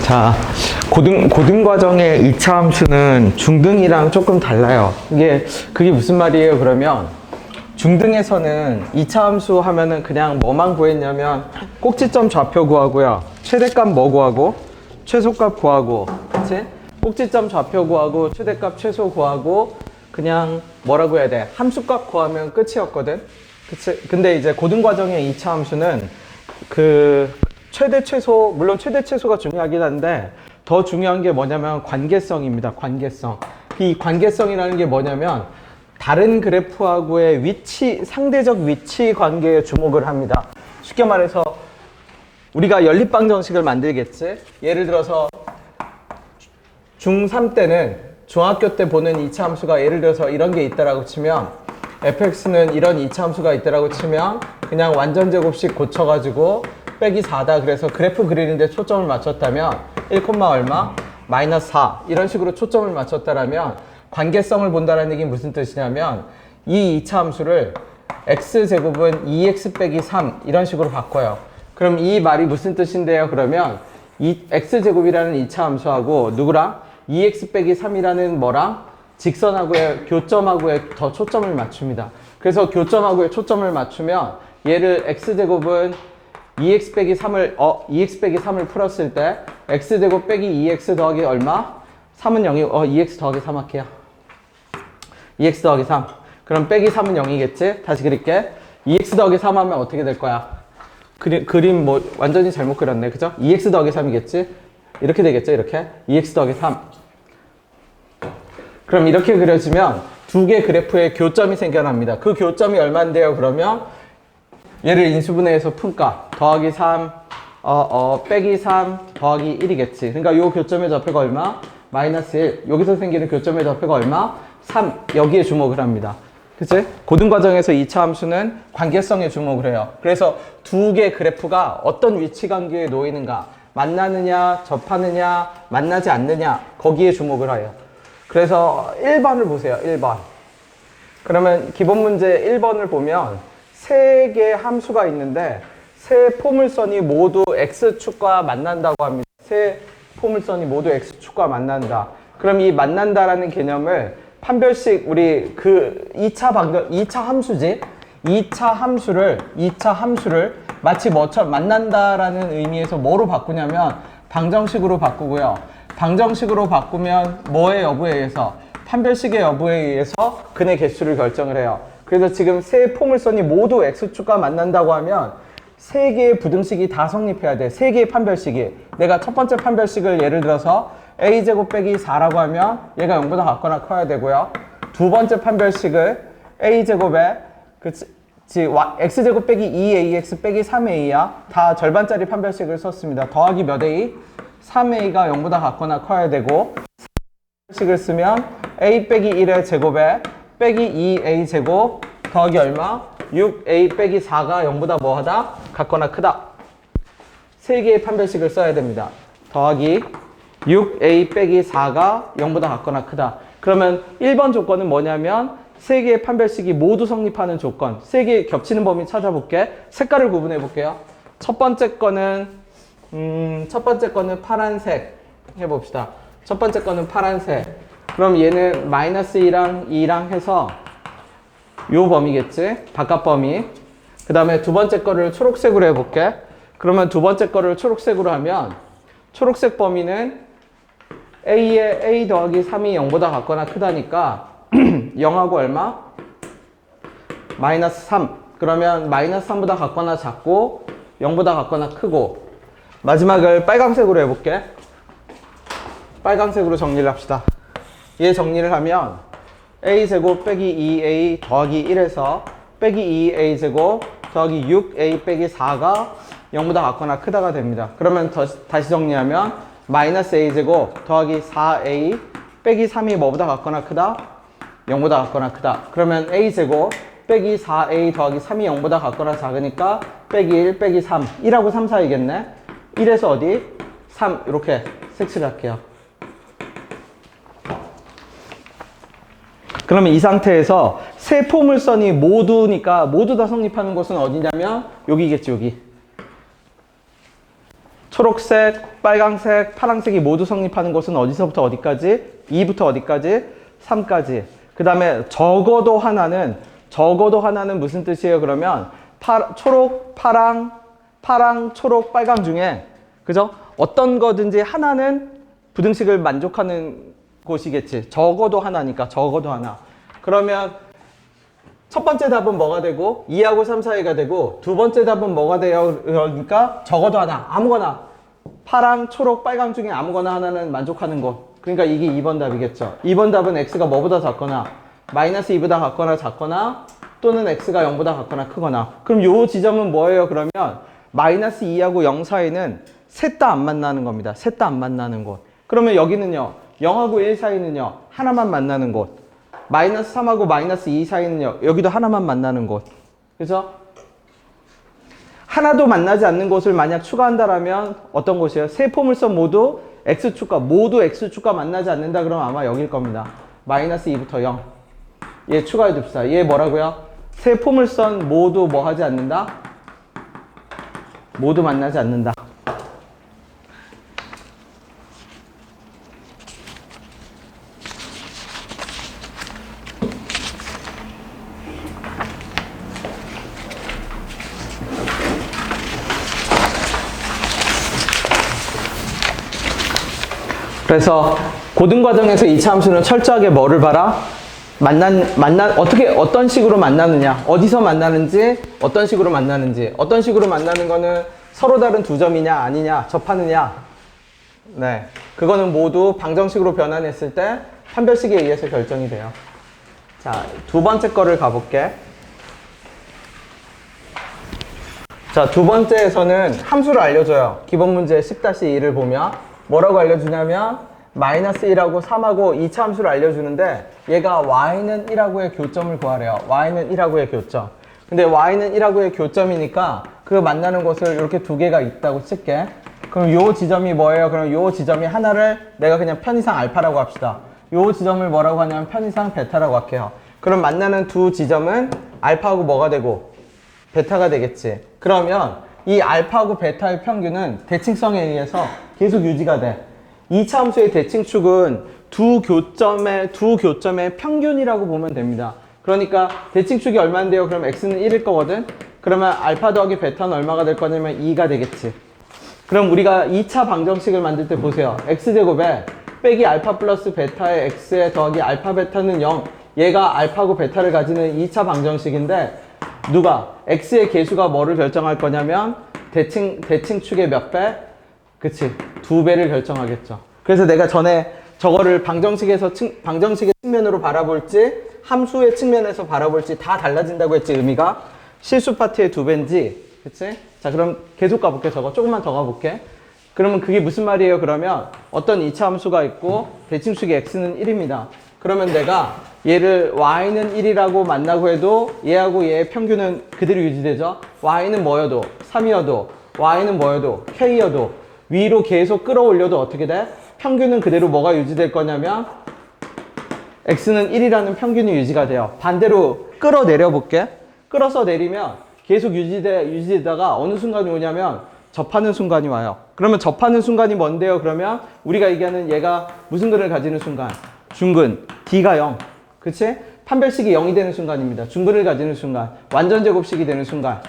자, 고등과정의 2차 함수는 중등이랑 조금 달라요. 그게 무슨 말이에요? 그러면 중등에서는 2차 함수 하면은 그냥 뭐만 구했냐면 꼭지점 좌표 구하고요. 최대값 뭐 구하고 최소값 구하고, 그치? 꼭지점 좌표 구하고 최대값 최소 구하고 그냥 뭐라고 해야 돼? 함수값 구하면 끝이었거든? 그치? 근데 이제 고등과정의 2차 함수는 최대 최소, 물론 최대 최소가 중요하긴 한데 더 중요한 게 뭐냐면 관계성입니다. 관계성. 이 관계성이라는 게 뭐냐면 다른 그래프하고의 위치, 상대적 위치 관계에 주목을 합니다. 쉽게 말해서 우리가 연립방정식을 만들겠지? 예를 들어서 중3 때는 중학교 때 보는 2차 함수가 예를 들어서 이런 게 있다라고 치면 fx는 이런 2차 함수가 있다라고 치면 그냥 완전 제곱식 고쳐가지고 빼기 4다. 그래서 그래프 그리는데 초점을 맞췄다면 1, 얼마? 마이너스 4 이런 식으로 초점을 맞췄다라면 관계성을 본다는 얘기는 무슨 뜻이냐면 이 2차 함수를 x제곱은 2x 빼기 3 이런 식으로 바꿔요. 그럼 이 말이 무슨 뜻인데요? 그러면 이 x제곱이라는 2차 함수하고 누구랑? 2x 빼기 3이라는 뭐랑? 직선하고의 교점하고의 더 초점을 맞춥니다. 그래서 교점하고의 초점을 맞추면 얘를 x제곱은 2x 빼기 3을 풀었을 때 x제곱 빼기 2x 더하기 얼마? 3은 0이 2x 더하기 3 할게요. 2x 더하기 3. 그럼 빼기 3은 0이겠지? 다시 그릴게. 2x 더하기 3 하면 어떻게 될 거야? 그림 뭐 완전히 잘못 그렸네. 그죠? 2x 더하기 3이겠지? 이렇게 되겠죠? 이렇게. 2x 더하기 3. 그럼 이렇게 그려지면 두 개 그래프의 교점이 생겨납니다. 그 교점이 얼마인데요? 그러면 얘를 인수분해해서 품값 더하기 3 빼기 3 더하기 1이겠지. 그러니까 이 교점의 좌표가 얼마? 마이너스 1. 여기서 생기는 교점의 좌표가 얼마? 3. 여기에 주목을 합니다. 그치? 고등과정에서 2차 함수는 관계성에 주목을 해요. 그래서 두 개 그래프가 어떤 위치 관계에 놓이는가, 만나느냐, 접하느냐, 만나지 않느냐, 거기에 주목을 해요. 그래서 1번을 보세요. 1번. 그러면 기본 문제 1번을 보면 세 개의 함수가 있는데 세 포물선이 모두 x축과 만난다고 합니다. 세 포물선이 모두 x축과 만난다. 그럼 이 만난다라는 개념을 판별식 우리 2차 함수지? 2차 함수를 마치 뭐처럼 만난다라는 의미에서 뭐로 바꾸냐면 방정식으로 바꾸고요. 방정식으로 바꾸면 뭐의 여부에 의해서? 판별식의 여부에 의해서 근의 개수를 결정을 해요. 그래서 지금 세 포물선이 모두 x축과 만난다고 하면 세 개의 부등식이 다 성립해야 돼. 세 개의 판별식이. 내가 첫 번째 판별식을 예를 들어서 a제곱 빼기 4라고 하면 얘가 0보다 같거나 커야 되고요. 두 번째 판별식을 a제곱에 x제곱 빼기 2ax 빼기 3a야. 다 절반짜리 판별식을 썼습니다. 더하기 몇 a? 3a가 0보다 같거나 커야 되고 판별식을 쓰면 a 빼기 1의 제곱에 빼기 2a 제곱 더하기 얼마? 6a 빼기 4가 0보다 뭐하다? 같거나 크다. 세 개의 판별식을 써야 됩니다. 더하기 6a 빼기 4가 0보다 같거나 크다. 그러면 1번 조건은 뭐냐면 세 개의 판별식이 모두 성립하는 조건. 세 개 겹치는 범위 찾아볼게. 색깔을 구분해 볼게요. 첫 번째 거는 파란색 해봅시다. 첫 번째 거는 파란색. 그럼 얘는 마이너스 2랑 2랑 해서 요 범위겠지? 바깥 범위. 그 다음에 두 번째 거를 초록색으로 해볼게. 그러면 두 번째 거를 초록색으로 하면 초록색 범위는 a에 a 더하기 3이 0보다 같거나 크다니까 0하고 얼마? 마이너스 3. 그러면 마이너스 3보다 같거나 작고 0보다 같거나 크고 마지막을 빨강색으로 해볼게. 빨강색으로 정리를 합시다. 얘 정리를 하면 a제곱 빼기 2a 더하기 1에서 빼기 2a제곱 더하기 6a 빼기 4가 0보다 같거나 크다가 됩니다. 그러면 다시 정리하면 마이너스 a제곱 더하기 4a 빼기 3이 뭐보다 같거나 크다? 0보다 같거나 크다. 그러면 a제곱 빼기 4a 더하기 3이 0보다 같거나 작으니까 빼기 1 빼기 3 1하고 3 사이겠네. 1에서 어디? 3 이렇게 색칠할게요. 그러면 이 상태에서 세 포물선이 모두니까 모두 다 성립하는 곳은 어디냐면 여기겠지. 여기 초록색, 빨강색, 파란색이 모두 성립하는 곳은 어디서부터 어디까지? 2부터 어디까지? 3까지. 그 다음에 적어도 하나는 무슨 뜻이에요? 그러면 초록, 파랑, 초록, 빨강 중에 그죠? 어떤 거든지 하나는 부등식을 만족하는 곳이겠지. 적어도 하나니까 적어도 하나. 그러면 첫 번째 답은 뭐가 되고 2하고 3 사이가 되고 두 번째 답은 뭐가 돼요? 그러니까 적어도 하나, 아무거나 파랑, 초록, 빨강 중에 아무거나 하나는 만족하는 곳. 그러니까 이게 2번 답이겠죠. 2번 답은 x가 뭐보다 작거나 마이너스 2보다 작거나 작거나 또는 x가 0보다 작거나 크거나. 그럼 요 지점은 뭐예요? 그러면 마이너스 2하고 0 사이는 셋 다 안 만나는 겁니다. 셋 다 안 만나는 곳. 그러면 여기는요. 0하고 1 사이는요. 하나만 만나는 곳. 마이너스 3하고 마이너스 2 사이는요. 여기도 하나만 만나는 곳. 그죠? 하나도 만나지 않는 곳을 만약 추가한다라면 어떤 곳이에요? 세 포물선 모두 X축과 만나지 않는다 그러면 아마 여길 겁니다. 마이너스 2부터 0. 얘 추가해 둡시다. 얘 뭐라고요? 세 포물선 모두 뭐 하지 않는다? 모두 만나지 않는다. 그래서 고등과정에서 2차 함수는 철저하게 뭐를 봐라? 어떤 식으로 만나느냐, 어디서 만나는지, 어떤 식으로 만나는지, 어떤 식으로 만나는 거는 서로 다른 두 점이냐, 아니냐, 접하느냐. 네. 그거는 모두 방정식으로 변환했을 때 판별식에 의해서 결정이 돼요. 자, 두 번째 거를 가볼게. 자, 두 번째에서는 함수를 알려줘요. 기본 문제 10-2를 보면 뭐라고 알려주냐면 마이너스 1하고 3하고 2차 함수를 알려주는데 얘가 y는 1하고의 교점을 구하래요. y는 1하고의 교점. 근데 y는 1하고의 교점이니까 그 만나는 곳을 이렇게 두 개가 있다고 칠게. 그럼 요 지점이 뭐예요? 그럼 요 지점이 하나를 내가 그냥 편의상 알파라고 합시다. 요 지점을 뭐라고 하냐면 편의상 베타라고 할게요. 그럼 만나는 두 지점은 알파하고 뭐가 되고 베타가 되겠지. 그러면 이 알파하고 베타의 평균은 대칭성에 의해서 계속 유지가 돼. 2차 함수의 대칭축은 두 교점의 평균이라고 보면 됩니다. 그러니까 대칭축이 얼마인데요? 그럼 x는 1일 거거든? 그러면 알파 더하기 베타는 얼마가 될 거냐면 2가 되겠지. 그럼 우리가 2차 방정식을 만들 때 보세요. x제곱에 빼기 알파 플러스 베타의 x에 더하기 알파 베타는 0. 얘가 알파고 베타를 가지는 2차 방정식인데 누가? x의 계수가 뭐를 결정할 거냐면 대칭축의 몇 배? 그치. 2배를 결정하겠죠. 그래서 내가 전에 저거를 방정식의 측면으로 바라볼지 함수의 측면에서 바라볼지 다 달라진다고 했지, 의미가. 실수 파트의 2배인지. 그치? 자, 그럼 계속 가볼게. 저거 조금만 더 가볼게. 그러면 그게 무슨 말이에요? 그러면 어떤 2차 함수가 있고 대칭축의 x는 1입니다. 그러면 내가 얘를 y는 1이라고 만나고 해도 얘하고 얘의 평균은 그대로 유지되죠. y는 뭐여도 3이어도 y는 뭐여도 k여도 위로 계속 끌어올려도 어떻게 돼? 평균은 그대로 뭐가 유지될 거냐면 x는 1이라는 평균이 유지가 돼요. 반대로 끌어내려 볼게. 끌어서 내리면 계속 유지되다가 어느 순간이 오냐면 접하는 순간이 와요. 그러면 접하는 순간이 뭔데요? 그러면 우리가 얘기하는 얘가 무슨 근을 가지는 순간? 중근 d가 0. 그치? 판별식이 0이 되는 순간입니다. 중근을 가지는 순간. 완전 제곱식이 되는 순간.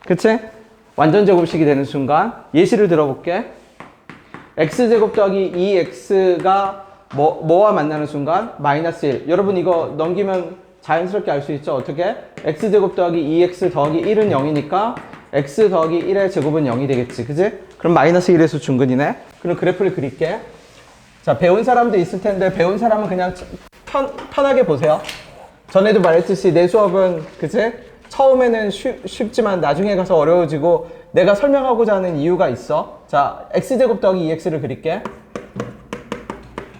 그치? 완전 제곱식이 되는 순간. 예시를 들어볼게. x제곱 더하기 2x가 뭐와 만나는 순간? 마이너스 1. 여러분 이거 넘기면 자연스럽게 알 수 있죠? 어떻게? x제곱 더하기 2x 더하기 1은 0이니까 x 더하기 1의 제곱은 0이 되겠지. 그치? 그럼 마이너스 1에서 중근이네. 그럼 그래프를 그릴게. 자, 배운 사람도 있을 텐데 배운 사람은 그냥 편하게 보세요. 전에도 말했듯이 내 수업은 그치? 처음에는 쉽지만 나중에 가서 어려워지고 내가 설명하고자 하는 이유가 있어. 자, x제곱 더하기 2x를 그릴게.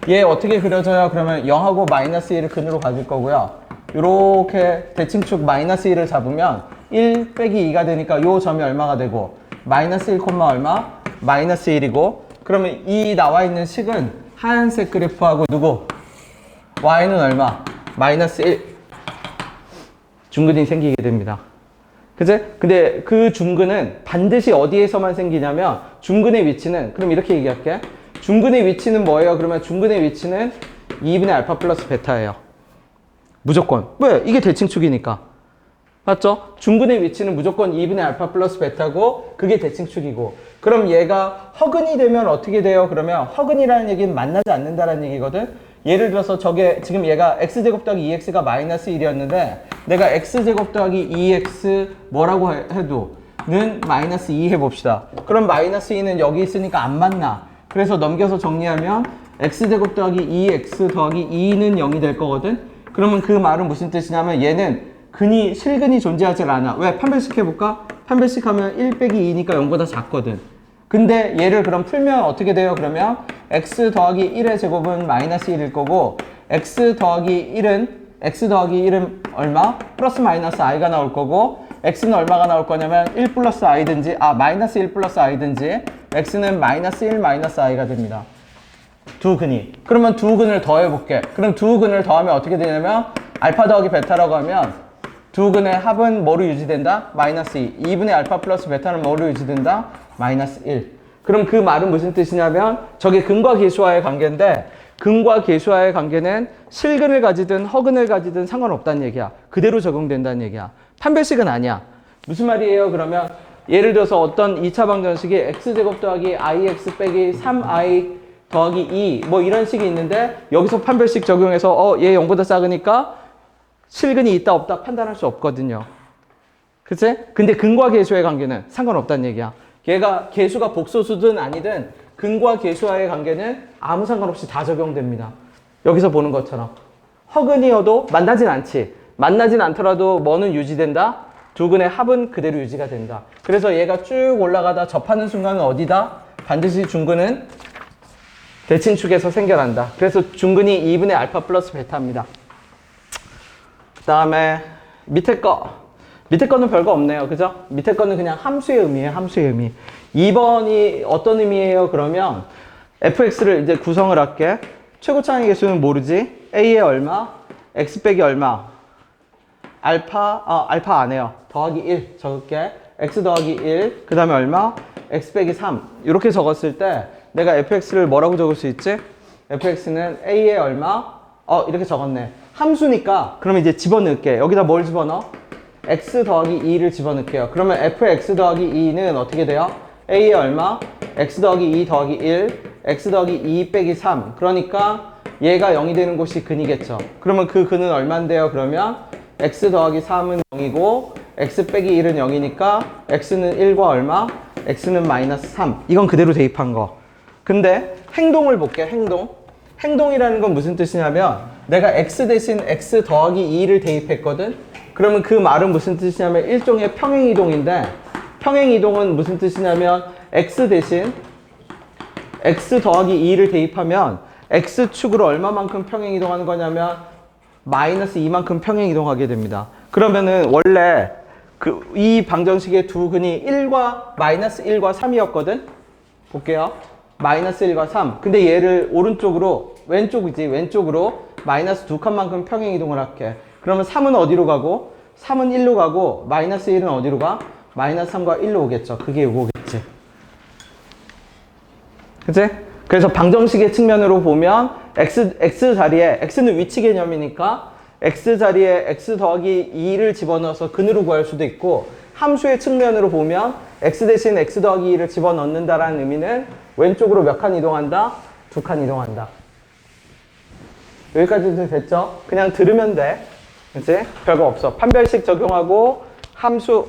얘 어떻게 그려져요? 그러면 0하고 마이너스 1을 근으로 가질 거고요. 요렇게 대칭축 마이너스 1을 잡으면 1 빼기 2가 되니까 요 점이 얼마가 되고 마이너스 1, 얼마? 마이너스 1이고 그러면 이 나와 있는 식은 하얀색 그래프하고 누구? y는 얼마? 마이너스 1. 중근이 생기게 됩니다. 그치? 근데 그 중근은 반드시 어디에서만 생기냐면 중근의 위치는 그럼 이렇게 얘기할게. 중근의 위치는 뭐예요? 그러면 중근의 위치는 2분의 알파 플러스 베타예요. 무조건. 왜? 이게 대칭축이니까. 맞죠? 중근의 위치는 무조건 2분의 알파 플러스 베타고 그게 대칭축이고 그럼 얘가 허근이 되면 어떻게 돼요? 그러면 허근이라는 얘기는 만나지 않는다라는 얘기거든. 예를 들어서 저게 지금 얘가 x제곱 더하기 2x가 마이너스 1이었는데 내가 x제곱 더하기 2x 뭐라고 해도 는 마이너스 2 해봅시다. 그럼 마이너스 2는 여기 있으니까 안 만나. 그래서 넘겨서 정리하면 x제곱 더하기 2x 더하기 2는 0이 될 거거든. 그러면 그 말은 무슨 뜻이냐면 얘는 실근이 존재하지 않아. 왜? 판별식 해볼까? 판별식 하면 1 빼기 2니까 0보다 작거든. 근데 얘를 그럼 풀면 어떻게 돼요? 그러면 x 더하기 1의 제곱은 마이너스 1일 거고 x 더하기 1은 얼마? 플러스 마이너스 i가 나올 거고 x는 얼마가 나올 거냐면 1 플러스 i든지 마이너스 1 플러스 i든지 x는 마이너스 1 마이너스 i가 됩니다. 두 근이. 그러면 두 근을 더해볼게. 그럼 두 근을 더하면 어떻게 되냐면 알파 더하기 베타라고 하면 두 근의 합은 뭐로 유지된다? 마이너스 2. 2분의 알파 플러스 베타는 뭐로 유지된다? 마이너스 1. 그럼 그 말은 무슨 뜻이냐면 저게 근과 계수와의 관계인데 근과 계수와의 관계는 실근을 가지든 허근을 가지든 상관없다는 얘기야. 그대로 적용된다는 얘기야. 판별식은 아니야. 무슨 말이에요? 그러면 예를 들어서 어떤 2차 방정식이 x제곱 더하기 ix 빼기 3i 더하기 2 뭐 이런 식이 있는데 여기서 판별식 적용해서 얘 0보다 작으니까 실근이 있다 없다 판단할 수 없거든요. 그치? 근데 근과 계수의 관계는 상관없다는 얘기야. 얘가 계수가 복소수든 아니든 근과 계수와의 관계는 아무 상관없이 다 적용됩니다. 여기서 보는 것처럼. 허근이어도 만나진 않지. 만나진 않더라도 뭐는 유지된다? 두 근의 합은 그대로 유지가 된다. 그래서 얘가 쭉 올라가다 접하는 순간은 어디다? 반드시 중근은 대칭축에서 생겨난다. 그래서 중근이 2분의 알파 플러스 베타입니다. 그 다음에 밑에 거는 별거 없네요. 그죠? 밑에 거는 그냥 함수의 의미예요. 함수의 의미. 2번이 어떤 의미예요? 그러면 fx를 이제 구성을 할게. 최고차항의 개수는 모르지? a의 얼마? x 빼기 얼마? 알파 안 해요. 더하기 1 적을게. x 더하기 1. 그 다음에 얼마? x 빼기 3. 이렇게 적었을 때 내가 fx를 뭐라고 적을 수 있지? fx는 a의 얼마? 이렇게 적었네. 함수니까 그러면 이제 집어넣을게. 여기다 뭘 집어넣어? x 더하기 2를 집어넣을게요. 그러면 fx 더하기 2는 어떻게 돼요? a의 얼마? x 더하기 2 더하기 1 x 더하기 2 빼기 3. 그러니까 얘가 0이 되는 곳이 근이겠죠. 그러면 그 근은 얼만데요? 그러면 x 더하기 3은 0이고 x 빼기 1은 0이니까 x는 1과 얼마? x는 마이너스 3. 이건 그대로 대입한 거. 근데 행동을 볼게. 행동이라는 건 무슨 뜻이냐면 내가 x 대신 x 더하기 2를 대입했거든. 그러면 그 말은 무슨 뜻이냐면 일종의 평행이동인데 평행이동은 무슨 뜻이냐면 x 대신 x 더하기 2를 대입하면 x축으로 얼마만큼 평행이동하는 거냐면 마이너스 2만큼 평행이동하게 됩니다. 그러면은 원래 이 방정식의 두 근이 1과 마이너스 1과 3이었거든. 볼게요. 마이너스 1과 3. 근데 얘를 왼쪽으로 마이너스 2칸만큼 평행이동을 할게. 그러면 3은 어디로 가고? 3은 1로 가고 마이너스 1은 어디로 가? 마이너스 3과 1로 오겠죠. 그게 요거겠지. 그치? 그래서 방정식의 측면으로 보면 x 자리에 x는 위치 개념이니까 x 자리에 x 더하기 2를 집어넣어서 근으로 구할 수도 있고 함수의 측면으로 보면 x 대신 x 더하기 2를 집어넣는다라는 의미는 왼쪽으로 몇 칸 이동한다? 2칸 이동한다. 여기까지도 됐죠? 그냥 들으면 돼. 그치? 별거 없어. 판별식 적용하고 함수.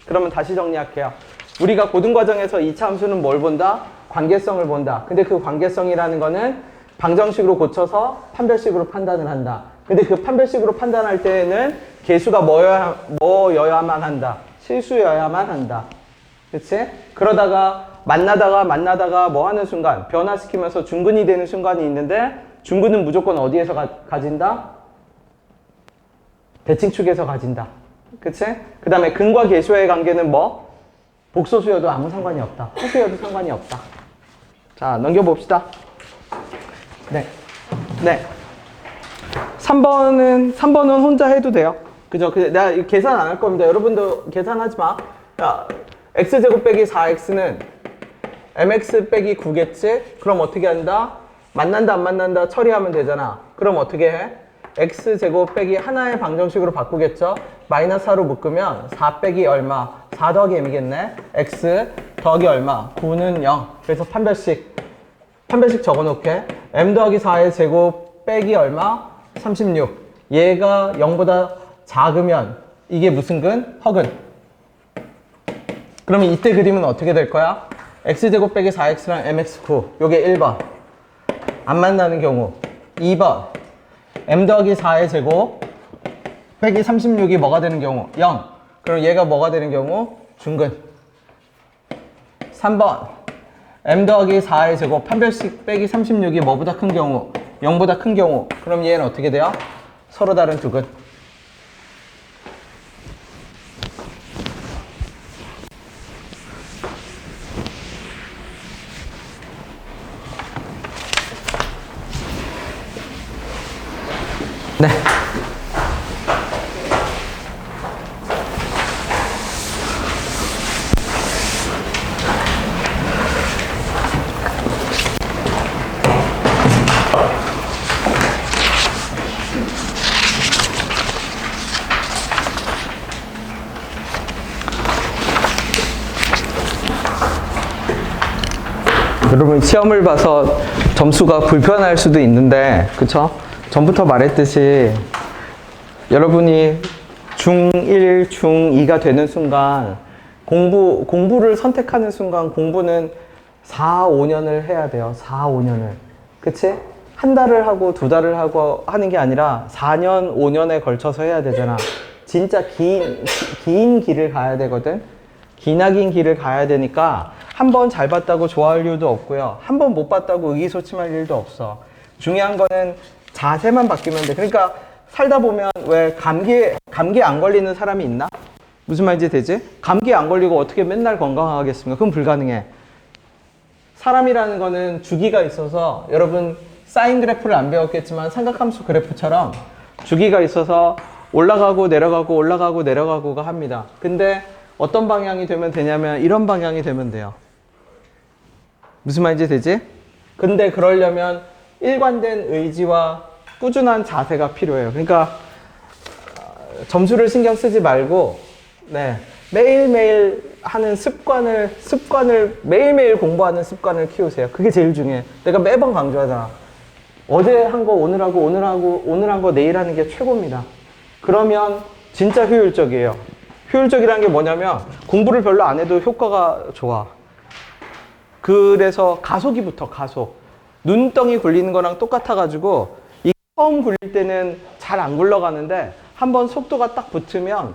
그러면 다시 정리할게요. 우리가 고등과정에서 2차 함수는 뭘 본다? 관계성을 본다. 근데 그 관계성이라는 거는 방정식으로 고쳐서 판별식으로 판단을 한다. 근데 그 판별식으로 판단할 때에는 개수가 뭐여야만 한다? 실수여야만 한다. 그치? 그러다가 만나다가 뭐 하는 순간 변화시키면서 중근이 되는 순간이 있는데 중근은 무조건 어디에서 가진다? 대칭축에서 가진다. 그치? 그 다음에 근과 계수의 관계는 뭐? 복소수여도 아무 상관이 없다. 소수여도 상관이 없다. 자, 넘겨봅시다. 네. 3번은 혼자 해도 돼요. 그죠? 내가 이거 계산 안 할 겁니다. 여러분도 계산하지 마. 야, x제곱 빼기 4x는 mx 빼기 9겠지? 그럼 어떻게 한다? 만난다 안 만난다 처리하면 되잖아. 그럼 어떻게 해? x제곱 빼기 하나의 방정식으로 바꾸겠죠? 마이너스 4로 묶으면 4 빼기 얼마? 4 더하기 m이겠네? x 더하기 얼마? 9는 0. 그래서 판별식 적어놓게 m 더하기 4의 제곱 빼기 얼마? 36. 얘가 0보다 작으면 이게 무슨 근? 허근. 그러면 이때 그림은 어떻게 될 거야? x제곱 빼기 4x랑 mx9 요게 1번 안 만나는 경우. 2번 m 더하기 4의 제곱 빼기 36이 뭐가 되는 경우? 0. 그럼 얘가 뭐가 되는 경우? 중근. 3번 m 더하기 4의 제곱 판별식 빼기 36이 뭐보다 큰 경우? 0보다 큰 경우. 그럼 얘는 어떻게 돼요? 서로 다른 두 근. 네. 여러분 시험을 봐서 점수가 불편할 수도 있는데 그쵸? 전부터 말했듯이 여러분이 중1, 중2가 되는 순간 공부를 선택하는 순간 공부는 4, 5년을 해야 돼요. 4, 5년을. 그치? 한 달을 하고 두 달을 하고 하는 게 아니라 4년, 5년에 걸쳐서 해야 되잖아. 진짜 긴 길을 가야 되거든. 기나긴 길을 가야 되니까 한 번 잘 봤다고 좋아할 이유도 없고요. 한 번 못 봤다고 의기소침할 일도 없어. 중요한 거는 자세만 바뀌면 돼. 그러니까 살다 보면 왜 감기에 안 걸리는 사람이 있나? 무슨 말인지 되지? 감기에 안 걸리고 어떻게 맨날 건강하겠습니까? 그건 불가능해. 사람이라는 거는 주기가 있어서 여러분 사인 그래프를 안 배웠겠지만 삼각함수 그래프처럼 주기가 있어서 올라가고 내려가고 올라가고 내려가고가 합니다. 근데 어떤 방향이 되면 되냐면 이런 방향이 되면 돼요. 무슨 말인지 되지? 근데 그러려면 일관된 의지와 꾸준한 자세가 필요해요. 그러니까 점수를 신경 쓰지 말고 네, 매일매일 하는 습관을 매일매일 공부하는 습관을 키우세요. 그게 제일 중요해. 내가 매번 강조하잖아. 어제 한 거 오늘 하고 오늘 한 거 내일 하는 게 최고입니다. 그러면 진짜 효율적이에요. 효율적이라는 게 뭐냐면 공부를 별로 안 해도 효과가 좋아. 그래서 가속이부터 가속. 눈덩이 굴리는 거랑 똑같아가지고 이 처음 굴릴 때는 잘 안 굴러가는데 한번 속도가 딱 붙으면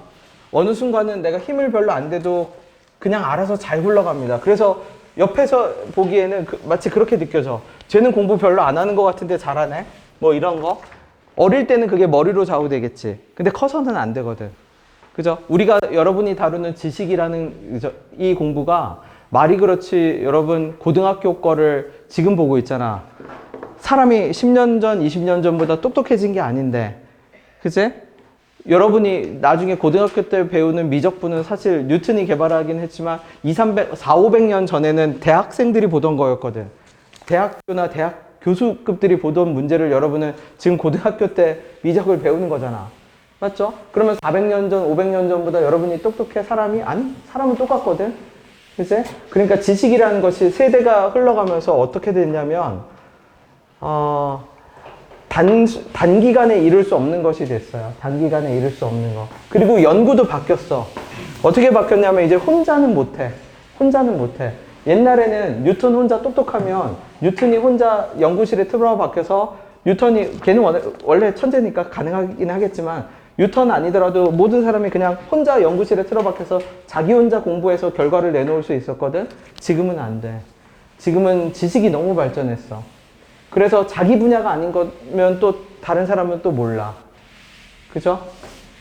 어느 순간은 내가 힘을 별로 안 돼도 그냥 알아서 잘 굴러갑니다. 그래서 옆에서 보기에는 마치 그렇게 느껴져. 쟤는 공부 별로 안 하는 것 같은데 잘하네? 뭐 이런 거. 어릴 때는 그게 머리로 좌우되겠지. 근데 커서는 안 되거든. 그죠? 우리가 여러분이 다루는 지식이라는 이 공부가 말이 그렇지 여러분 고등학교 거를 지금 보고 있잖아. 사람이 10년 전, 20년 전보다 똑똑해진 게 아닌데. 그치? 여러분이 나중에 고등학교 때 배우는 미적분은 사실 뉴턴이 개발하긴 했지만 400~500년 전에는 대학생들이 보던 거였거든. 대학교나 대학 교수급들이 보던 문제를 여러분은 지금 고등학교 때 미적을 배우는 거잖아. 맞죠? 그러면 400년 전, 500년 전보다 여러분이 똑똑해? 사람이? 아니, 사람은 똑같거든? 그치? 그러니까 지식이라는 것이 세대가 흘러가면서 어떻게 됐냐면, 단기간에 이룰 수 없는 것이 됐어요. 단기간에 이룰 수 없는 거. 그리고 연구도 바뀌었어. 어떻게 바뀌었냐면 이제 혼자는 못해. 혼자는 못해. 옛날에는 뉴턴 혼자 똑똑하면 뉴턴이 혼자 연구실에 틀어박혀서 뉴턴이, 걔는 원래 천재니까 가능하긴 하겠지만 뉴턴 아니더라도 모든 사람이 그냥 혼자 연구실에 틀어박혀서 자기 혼자 공부해서 결과를 내놓을 수 있었거든? 지금은 안 돼. 지금은 지식이 너무 발전했어. 그래서 자기 분야가 아닌 거면 또 다른 사람은 또 몰라. 그죠?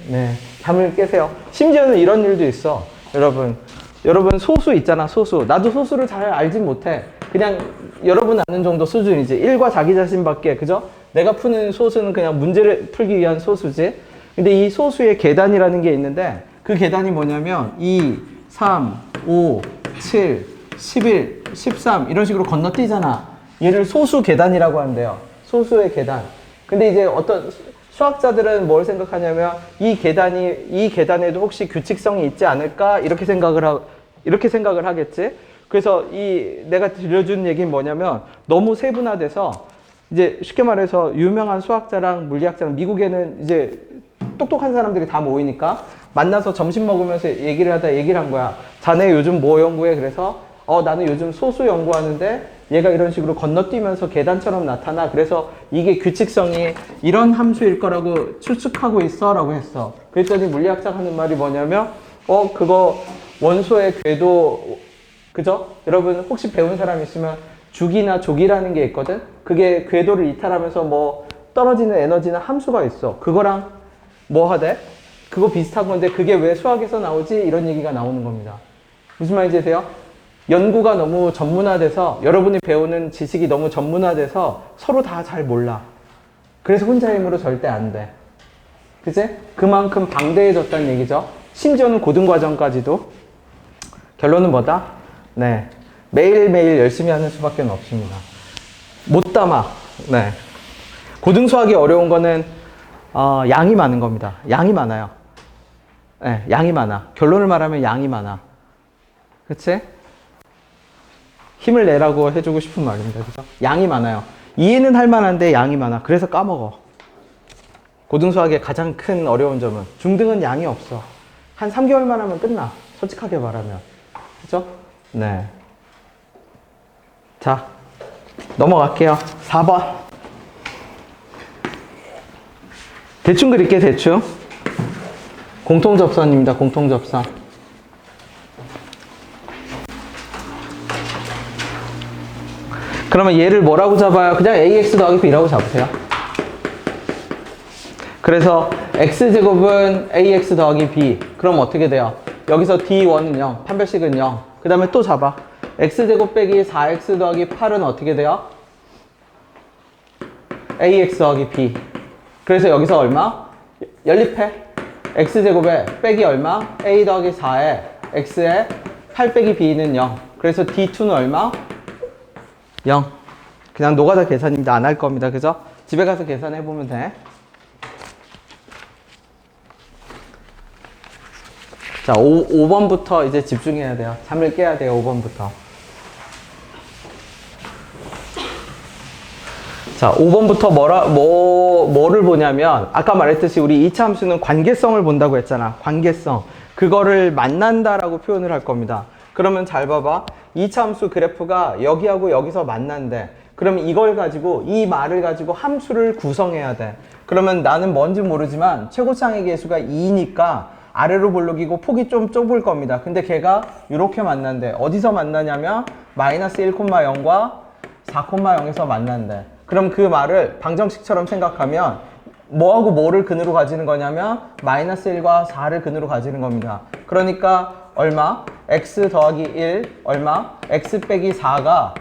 네. 잠을 깨세요. 심지어는 이런 일도 있어. 여러분 소수 있잖아, 소수. 나도 소수를 잘 알진 못해. 그냥 여러분 아는 정도 수준이지. 일과 자기 자신밖에, 그죠? 내가 푸는 소수는 그냥 문제를 풀기 위한 소수지. 근데 이 소수의 계단이라는 게 있는데 그 계단이 뭐냐면 2, 3, 5, 7, 11, 13 이런 식으로 건너뛰잖아. 얘를 소수 계단이라고 한대요. 소수의 계단. 근데 이제 어떤 수학자들은 뭘 생각하냐면 이 계단에도 혹시 규칙성이 있지 않을까 이렇게 생각을 하겠지. 그래서 내가 들려준 얘기는 뭐냐면 너무 세분화돼서 이제 쉽게 말해서 유명한 수학자랑 물리학자랑 미국에는 이제 똑똑한 사람들이 다 모이니까 만나서 점심 먹으면서 얘기를 한 거야. 자네 요즘 뭐 연구해? 그래서 나는 요즘 소수 연구하는데 얘가 이런 식으로 건너뛰면서 계단처럼 나타나. 그래서 이게 규칙성이 이런 함수일 거라고 추측하고 있어 라고 했어. 그랬더니 물리학자가 하는 말이 뭐냐면 그거 원소의 궤도 그죠? 여러분 혹시 배운 사람 있으면 죽이나 족이라는 게 있거든? 그게 궤도를 이탈하면서 뭐 떨어지는 에너지나 함수가 있어. 그거랑 뭐 하대? 그거 비슷한 건데 그게 왜 수학에서 나오지? 이런 얘기가 나오는 겁니다. 무슨 말인지 아세요? 연구가 너무 전문화돼서 여러분이 배우는 지식이 너무 전문화돼서 서로 다 잘 몰라. 그래서 혼자의 힘으로 절대 안 돼. 그치? 그만큼 방대해졌다는 얘기죠. 심지어는 고등과정까지도. 결론은 뭐다? 네. 매일매일 열심히 하는 수밖에 없습니다. 못 담아. 네. 고등수학이 어려운 거는 양이 많은 겁니다. 양이 많아요. 네, 양이 많아. 결론을 말하면 양이 많아. 그치? 힘을 내라고 해주고 싶은 말입니다. 그죠? 양이 많아요. 이해는 할 만한데 양이 많아. 그래서 까먹어. 고등수학의 가장 큰 어려운 점은 중등은 양이 없어. 한 3개월만 하면 끝나. 솔직하게 말하면. 그죠? 네. 자, 넘어갈게요. 4번. 대충 그릴게, 대충. 공통접선입니다, 공통접선. 그러면 얘를 뭐라고 잡아요? 그냥 ax 더하기 b라고 잡으세요. 그래서 x제곱은 ax 더하기 b. 그럼 어떻게 돼요? 여기서 d1은 0, 판별식은 0. 그 다음에 또 잡아. x제곱 빼기 4x 더하기 8은 어떻게 돼요? ax 더하기 b. 그래서 여기서 얼마? 연립해. x제곱에 빼기 얼마? a 더하기 4에 x에 8 빼기 b는 0. 그래서 d2는 얼마? 0. 그냥 노가다 계산입니다. 안 할 겁니다. 그죠? 집에 가서 계산해보면 돼. 자, 5번부터 이제 집중해야 돼요. 잠을 깨야 돼요. 5번부터. 자, 5번부터 뭐를 보냐면, 아까 말했듯이 우리 2차 함수는 관계성을 본다고 했잖아. 관계성. 그거를 만난다라고 표현을 할 겁니다. 그러면 잘 봐봐. 2차 함수 그래프가 여기하고 여기서 만난대. 그러면 이걸 가지고, 이 말을 가지고 함수를 구성해야 돼. 그러면 나는 뭔지 모르지만 최고차항의 계수가 2니까 아래로 볼록이고 폭이 좀 좁을 겁니다. 근데 걔가 이렇게 만난대. 어디서 만나냐면 마이너스 1,0과 4,0에서 만난대. 그럼 그 말을 방정식처럼 생각하면 뭐하고 뭐를 근으로 가지는 거냐면 마이너스 1과 4를 근으로 가지는 겁니다. 그러니까 얼마? x 더하기 1 얼마? x 빼기 4가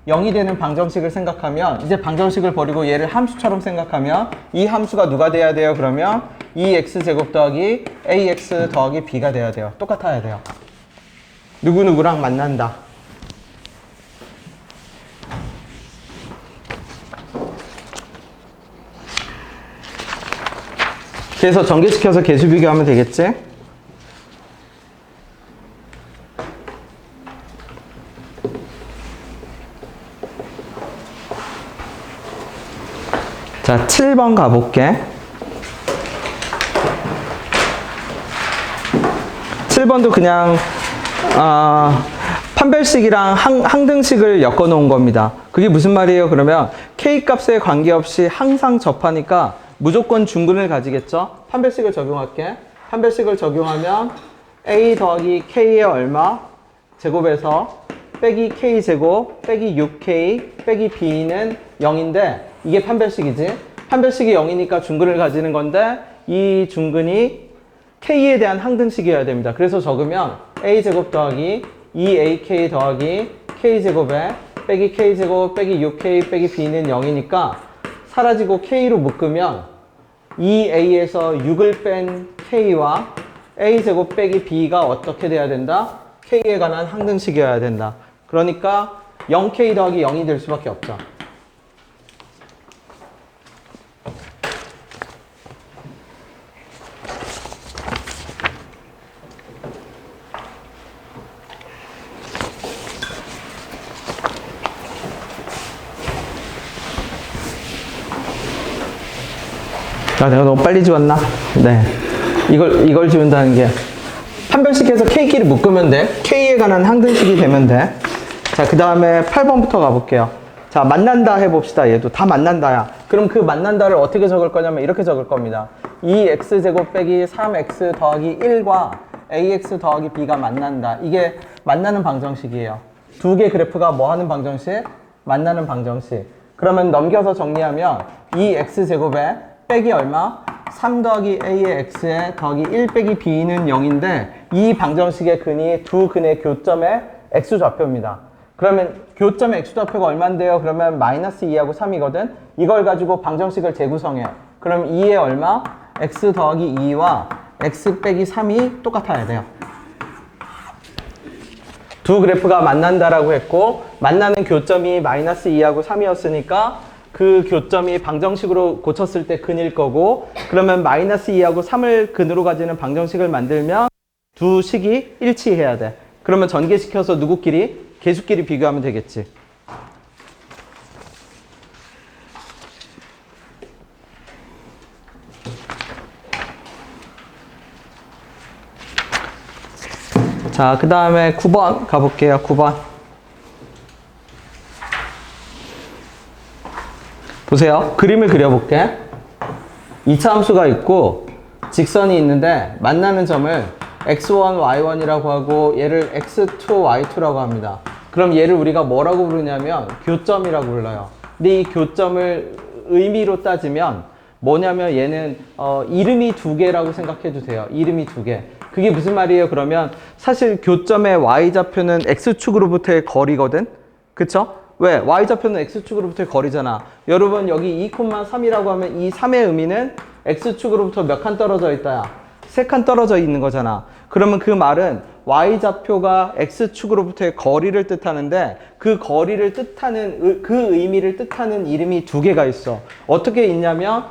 0이 되는 방정식을 생각하면 이제 방정식을 버리고 얘를 함수처럼 생각하면 이 함수가 누가 돼야 돼요? 그러면 2x제곱 더하기 ax 더하기 b가 돼야 돼요. 똑같아야 돼요. 누구누구랑 만난다. 그래서 전개시켜서 계수 비교하면 되겠지? 자, 7번 가볼게. 7번도 그냥 판별식이랑 항등식을 엮어 놓은 겁니다. 그게 무슨 말이에요? 그러면 K값에 관계없이 항상 접하니까 무조건 중근을 가지겠죠? 판별식을 적용할게. 판별식을 적용하면 A 더하기 K의 얼마? 제곱에서 빼기 K제곱 빼기 6K 빼기 B는 0인데 이게 판별식이지? 판별식이 0이니까 중근을 가지는 건데 이 중근이 K에 대한 항등식이어야 됩니다. 그래서 적으면 A제곱 더하기 2AK 더하기 K제곱에 빼기 K제곱 빼기 6K 빼기 B는 0이니까 사라지고 K로 묶으면 2a에서 6을 뺀 k와 a제곱 빼기 b가 어떻게 돼야 된다? k에 관한 항등식이어야 된다. 그러니까 0k 더하기 0이 될 수밖에 없죠. 아, 내가 너무 빨리 지웠나? 네. 이걸 지운다는 게. 한 변씩 해서 K끼리 묶으면 돼. K에 관한 항등식이 되면 돼. 자, 그 다음에 8번부터 가볼게요. 자, 만난다 해봅시다. 얘도 다 만난다야. 그럼 그 만난다를 어떻게 적을 거냐면 이렇게 적을 겁니다. 2x제곱 빼기 3x 더하기 1과 ax 더하기 b가 만난다. 이게 만나는 방정식이에요. 두 개 그래프가 뭐 하는 방정식? 만나는 방정식. 그러면 넘겨서 정리하면 2x제곱에 빼기 얼마? 3 더하기 a의 x에 더하기 1 빼기 b는 0인데 이 방정식의 근이 두 근의 교점의 x좌표입니다. 그러면 교점의 x좌표가 얼만데요? 그러면 마이너스 2하고 3이거든? 이걸 가지고 방정식을 재구성해요. 그럼 2의 얼마? x 더하기 2와 x 빼기 3이 똑같아야 돼요. 두 그래프가 만난다라고 했고 만나는 교점이 마이너스 2하고 3이었으니까 그 교점이 방정식으로 고쳤을 때 근일 거고 그러면 마이너스 2하고 3을 근으로 가지는 방정식을 만들면 두 식이 일치해야 돼. 그러면 전개시켜서 누구끼리? 계수끼리 비교하면 되겠지. 자, 그 다음에 9번 가볼게요. 9번. 보세요. 그림을 그려볼게. 2차 함수가 있고 직선이 있는데 만나는 점을 x1, y1이라고 하고 얘를 x2, y2라고 합니다. 그럼 얘를 우리가 뭐라고 부르냐면 교점이라고 불러요. 근데 이 교점을 의미로 따지면 뭐냐면 얘는 이름이 두 개라고 생각해도 돼요. 이름이 두 개. 그게 무슨 말이에요? 그러면 사실 교점의 y좌표는 x축으로부터의 거리거든? 그쵸? 왜? y좌표는 x축으로부터의 거리잖아. 여러분 여기 2,3이라고 하면 이 3의 의미는 x축으로부터 몇 칸 떨어져 있다야? 3칸 떨어져 있는 거잖아. 그러면 그 말은 y좌표가 x축으로부터의 거리를 뜻하는데 그 거리를 뜻하는 그 의미를 뜻하는 이름이 두 개가 있어. 어떻게 있냐면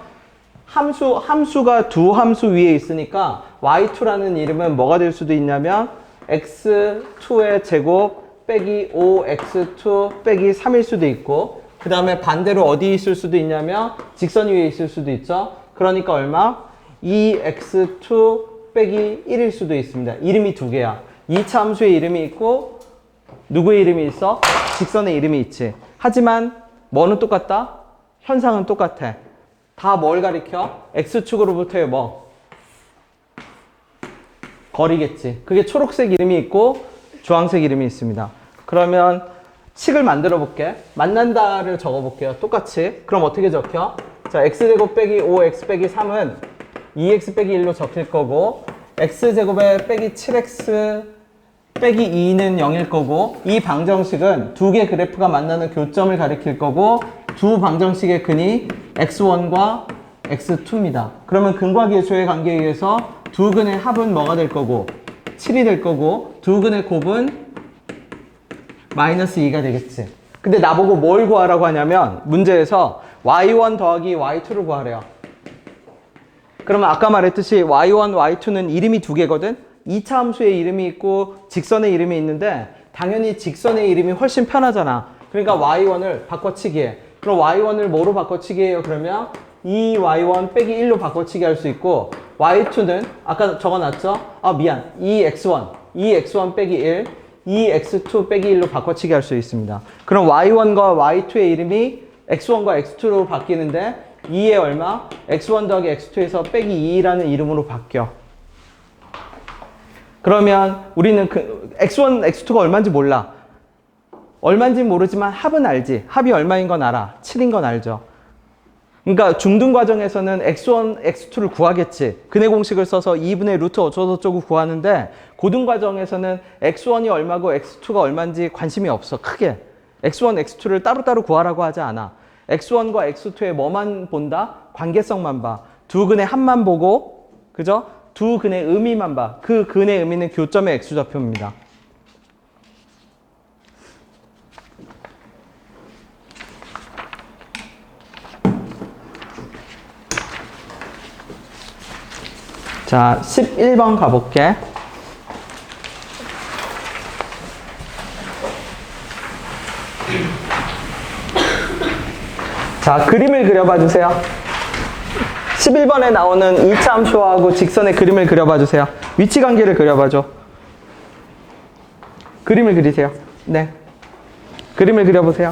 함수가 두 함수 위에 있으니까 y2라는 이름은 뭐가 될 수도 있냐면 x2의 제곱 빼기 5x2 빼기 3일 수도 있고 그 다음에 반대로 어디 있을 수도 있냐면 직선 위에 있을 수도 있죠. 그러니까 얼마? 2x2 빼기 1일 수도 있습니다. 이름이 두 개야. 2차 함수의 이름이 있고 누구의 이름이 있어? 직선의 이름이 있지. 하지만 뭐는 똑같다? 현상은 똑같아. 다 뭘 가리켜? x축으로부터의 뭐? 거리겠지. 그게 초록색 이름이 있고 주황색 이름이 있습니다. 그러면 식을 만들어 볼게. 만난다를 적어 볼게요. 똑같이. 그럼 어떻게 적혀? 자, x제곱 빼기 5x 빼기 3은 2x 빼기 1로 적힐 거고 x제곱에 빼기 7x 빼기 2는 0일 거고 이 방정식은 두 개 그래프가 만나는 교점을 가리킬 거고 두 방정식의 근이 x1과 x2입니다. 그러면 근과 계수의 관계에 의해서 두 근의 합은 뭐가 될 거고 7이 될 거고 두 근의 곱은 마이너스 2가 되겠지. 근데 나보고 뭘 구하라고 하냐면 문제에서 y1 더하기 y2를 구하래요. 그러면 아까 말했듯이 y1, y2는 이름이 두 개거든. 2차 함수의 이름이 있고 직선의 이름이 있는데 당연히 직선의 이름이 훨씬 편하잖아. 그러니까 y1을 바꿔치기 해. 그럼 y1을 뭐로 바꿔치기 해요? 그러면 2y1 빼기 1로 바꿔치기 할 수 있고 y2는 아까 적어놨죠? 아 미안 2x1 빼기 1 2x2 빼기 1로 바꿔치기 할 수 있습니다. 그럼 y1과 y2의 이름이 x1과 x2로 바뀌는데 2의 얼마? x1 더하기 x2에서 빼기 2라는 이름으로 바뀌어. 그러면 우리는 그 x1, x2가 얼마인지 몰라. 얼마인지 모르지만 합은 알지. 합이 얼마인 건 알아. 7인 건 알죠. 그러니까 중등 과정에서는 x1, x2를 구하겠지. 근해 공식을 써서 2분의 루트 어쩌고저쩌고 구하는데 고등 과정에서는 x1이 얼마고 x2가 얼마인지 관심이 없어. 크게. x1, x2를 따로따로 구하라고 하지 않아. x1과 x2의 뭐만 본다? 관계성만 봐. 두 근의 합만 보고, 그죠? 두 근의 의미만 봐. 그 근의 의미는 교점의 X좌표입니다. 자, 11번 가볼게. 자, 그림을 그려봐 주세요. 11번에 나오는 2차 함수하고 직선의 그림을 그려봐 주세요. 위치 관계를 그려봐 줘. 그림을 그리세요. 네. 그림을 그려보세요.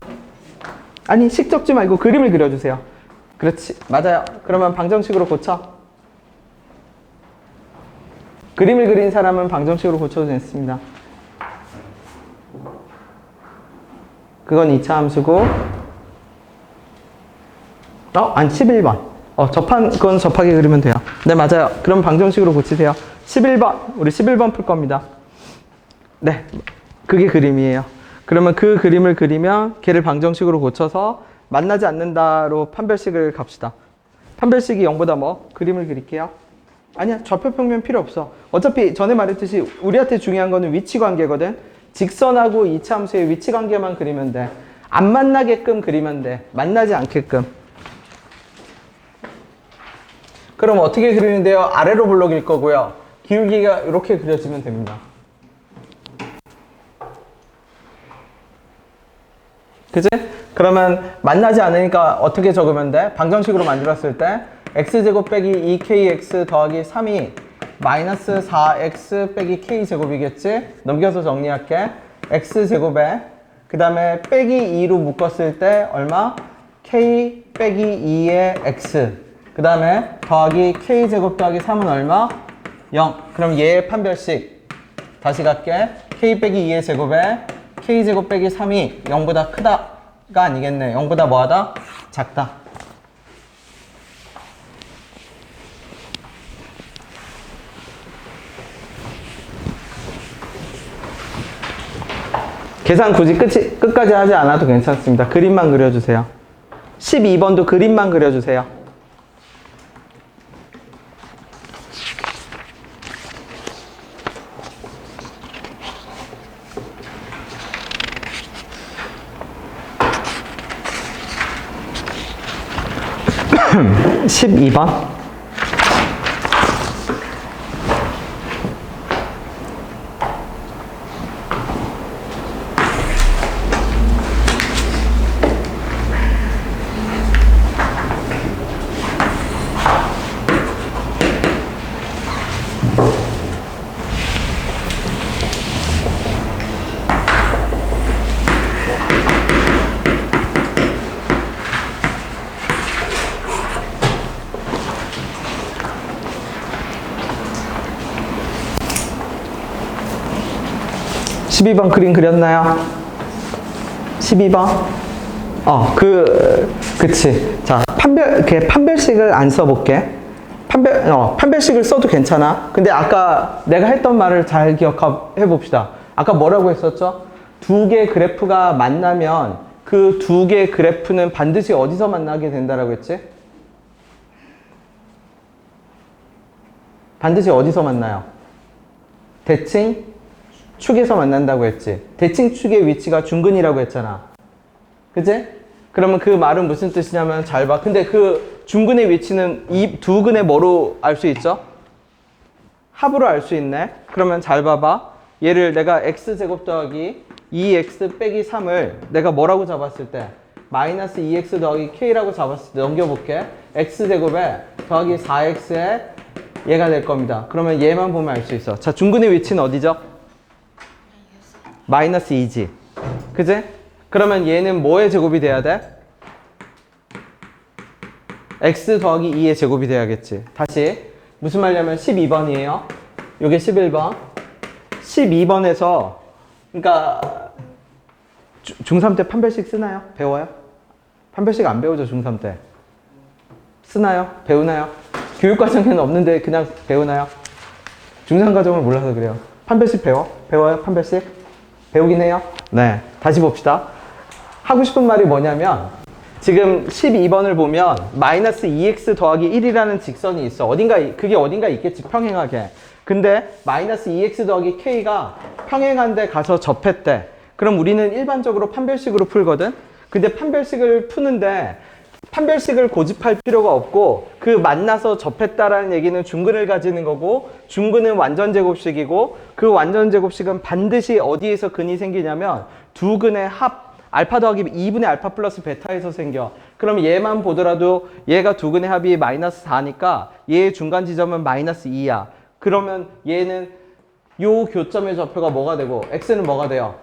아니, 식 적지 말고 그림을 그려주세요. 그렇지. 맞아요. 그러면 방정식으로 고쳐. 그림을 그린 사람은 방정식으로 고쳐도 됐습니다. 그건 2차 함수고. 아니 11번. 그건 접하게 그리면 돼요. 네, 맞아요. 그럼 방정식으로 고치세요. 11번. 우리 11번 풀 겁니다. 네. 그게 그림이에요. 그러면 그 그림을 그리면 걔를 방정식으로 고쳐서 만나지 않는다로 판별식을 갑시다. 판별식이 0보다 뭐? 그림을 그릴게요. 아니야, 좌표 평면 필요 없어. 어차피 전에 말했듯이 우리한테 중요한 거는 위치 관계거든. 직선하고 2차 함수의 위치 관계만 그리면 돼. 안 만나게끔 그리면 돼. 만나지 않게끔. 그럼 어떻게 그리는데요? 아래로 블록일 거고요. 기울기가 이렇게 그려지면 됩니다. 그치? 그러면 만나지 않으니까 어떻게 적으면 돼? 방정식으로 만들었을 때 x제곱 빼기 2kx 더하기 3이 마이너스 4x 빼기 k제곱이겠지? 넘겨서 정리할게. x제곱에 그 다음에 빼기 2로 묶었을 때 얼마? k 빼기 2의 x 그 다음에 더하기 k제곱 더하기 3은 얼마? 0. 그럼 얘의 판별식 다시 갈게. k 빼기 2의 제곱에 k제곱 빼기 3이 0보다 크다가 아니겠네. 0보다 뭐하다? 작다. 계산 굳이 끝까지 하지 않아도 괜찮습니다. 그림만 그려주세요. 12번도 그림만 그려주세요. (12번) 12번 그림 그렸나요? 12번? 그치. 자, 판별식을 안 써볼게. 판별식을 써도 괜찮아. 근데 아까 내가 했던 말을 잘 기억해 봅시다. 아까 뭐라고 했었죠? 두 개의 그래프가 만나면 그 두 개의 그래프는 반드시 어디서 만나게 된다라고 했지? 반드시 어디서 만나요? 대칭 축에서 만난다고 했지. 대칭 축의 위치가 중근이라고 했잖아. 그치? 그러면 그 말은 무슨 뜻이냐면 잘 봐. 근데 그 중근의 위치는 이 두 근의 뭐로 알 수 있죠? 합으로 알 수 있네. 그러면 잘 봐봐. 얘를 내가 x제곱 더하기 2x 빼기 3을 내가 뭐라고 잡았을 때 마이너스 2x 더하기 k라고 잡았을 때 넘겨볼게. x제곱에 더하기 4x에 얘가 될 겁니다. 그러면 얘만 보면 알 수 있어. 자, 중근의 위치는 어디죠? 마이너스 2지. 그지? 그러면 얘는 뭐의 제곱이 돼야 돼? x 더하기 2의 제곱이 돼야겠지. 다시 무슨 말이냐면 12번이에요. 요게 11번. 12번에서 그러니까 중3 때 판별식 쓰나요? 배워요? 판별식 안 배우죠, 중3 때. 쓰나요? 배우나요? 교육과정에는 없는데 그냥 배우나요? 중3 과정을 몰라서 그래요. 판별식 배워요? 판별식? 배우긴 해요? 네. 다시 봅시다. 하고 싶은 말이 뭐냐면 지금 12번을 보면 마이너스 2x 더하기 1이라는 직선이 있어. 그게 어딘가 있겠지, 평행하게. 근데 마이너스 2x 더하기 k가 평행한데 가서 접했대. 그럼 우리는 일반적으로 판별식으로 풀거든? 근데 판별식을 푸는데 판별식을 고집할 필요가 없고 그 만나서 접했다라는 얘기는 중근을 가지는 거고 중근은 완전제곱식이고 그 완전제곱식은 반드시 어디에서 근이 생기냐면 두 근의 합 알파 더하기 2분의 알파 플러스 베타에서 생겨. 그럼 얘만 보더라도 얘가 두 근의 합이 마이너스 4니까 얘의 중간 지점은 마이너스 2야. 그러면 얘는 요 교점의 좌표가 뭐가 되고 x는 뭐가 돼요?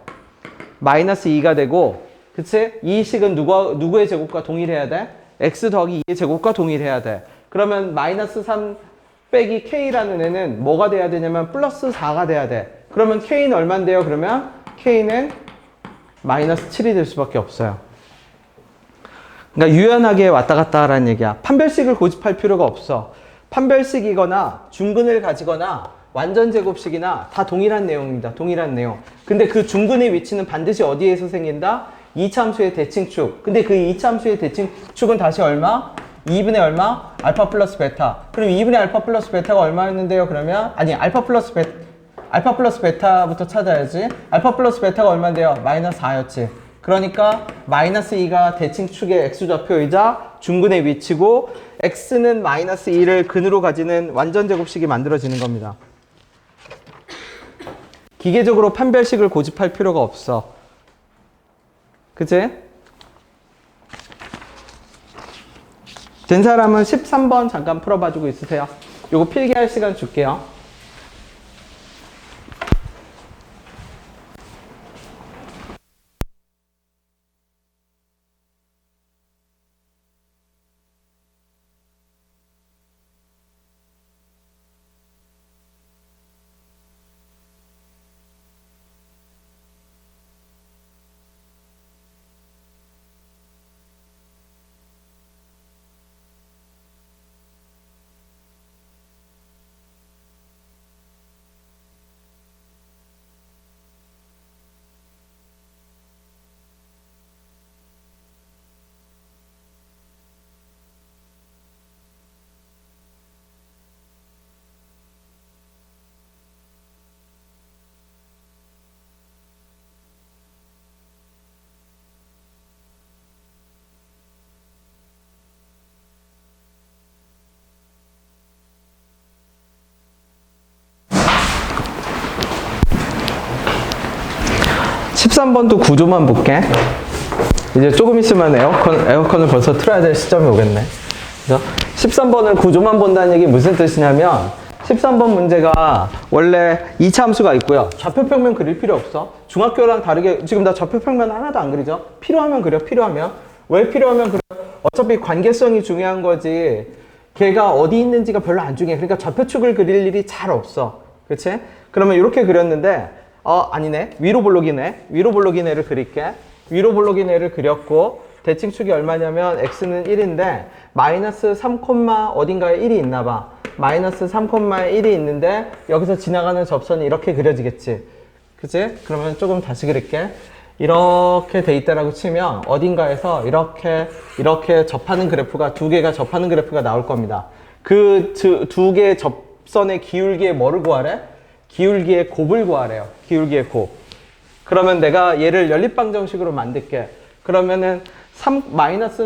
마이너스 2가 되고, 그치? 이 식은 누구의 제곱과 동일해야 돼? x 더하기 2의 제곱과 동일해야 돼. 그러면 마이너스 3 빼기 k라는 애는 뭐가 돼야 되냐면 플러스 4가 돼야 돼. 그러면 k는 얼만데요? 그러면 k는 마이너스 7이 될 수밖에 없어요. 그러니까 유연하게 왔다 갔다 하라는 얘기야. 판별식을 고집할 필요가 없어. 판별식이거나 중근을 가지거나 완전제곱식이나 다 동일한 내용입니다. 동일한 내용. 근데 그 중근의 위치는 반드시 어디에서 생긴다? 이차함수의 대칭축. 근데 그 이차함수의 대칭축은 다시 얼마? 2분의 얼마? 알파 플러스 베타. 그럼 2분의 알파 플러스 베타가 얼마였는데요? 그러면 아니 알파 플러스 베타부터 찾아야지. 알파 플러스 베타가 얼마인데요? 마이너스 4였지. 그러니까 마이너스 2가 대칭축의 x좌표이자 중근의 위치고 x는 마이너스 2를 근으로 가지는 완전제곱식이 만들어지는 겁니다. 기계적으로 판별식을 고집할 필요가 없어. 그치? 된 사람은 13번 잠깐 풀어봐주고 있으세요. 요거 필기할 시간 줄게요. 13번도 구조만 볼게. 이제 조금 있으면 에어컨을 벌써 틀어야 될 시점이 오겠네. 그래서 13번을 구조만 본다는 얘기 무슨 뜻이냐면 13번 문제가 원래 2차 함수가 있고요. 좌표평면 그릴 필요 없어. 중학교랑 다르게 지금 나 좌표평면 하나도 안 그리죠? 필요하면 그려. 필요하면. 왜 필요하면 그려? 어차피 관계성이 중요한 거지. 걔가 어디 있는지가 별로 안 중요해. 그러니까 좌표축을 그릴 일이 잘 없어. 그치? 그러면 이렇게 그렸는데 아니네. 위로 볼록이네. 위로 볼록인 애를 그릴게. 위로 볼록인 애를 그렸고 대칭축이 얼마냐면 x는 1인데 마이너스 3, 어딘가에 1이 있나 봐. 마이너스 3,1이 있는데 여기서 지나가는 접선이 이렇게 그려지겠지. 그치? 그러면 조금 다시 그릴게. 이렇게 돼 있다라고 치면 어딘가에서 이렇게 접하는 그래프가 두 개가 접하는 그래프가 나올 겁니다. 그 두 개의 접선의 기울기의 뭐를 구하래? 기울기의 곱을 구하래요. 기울기의 곱. 그러면 내가 얘를 연립방정식으로 만들게. 그러면은 마이너스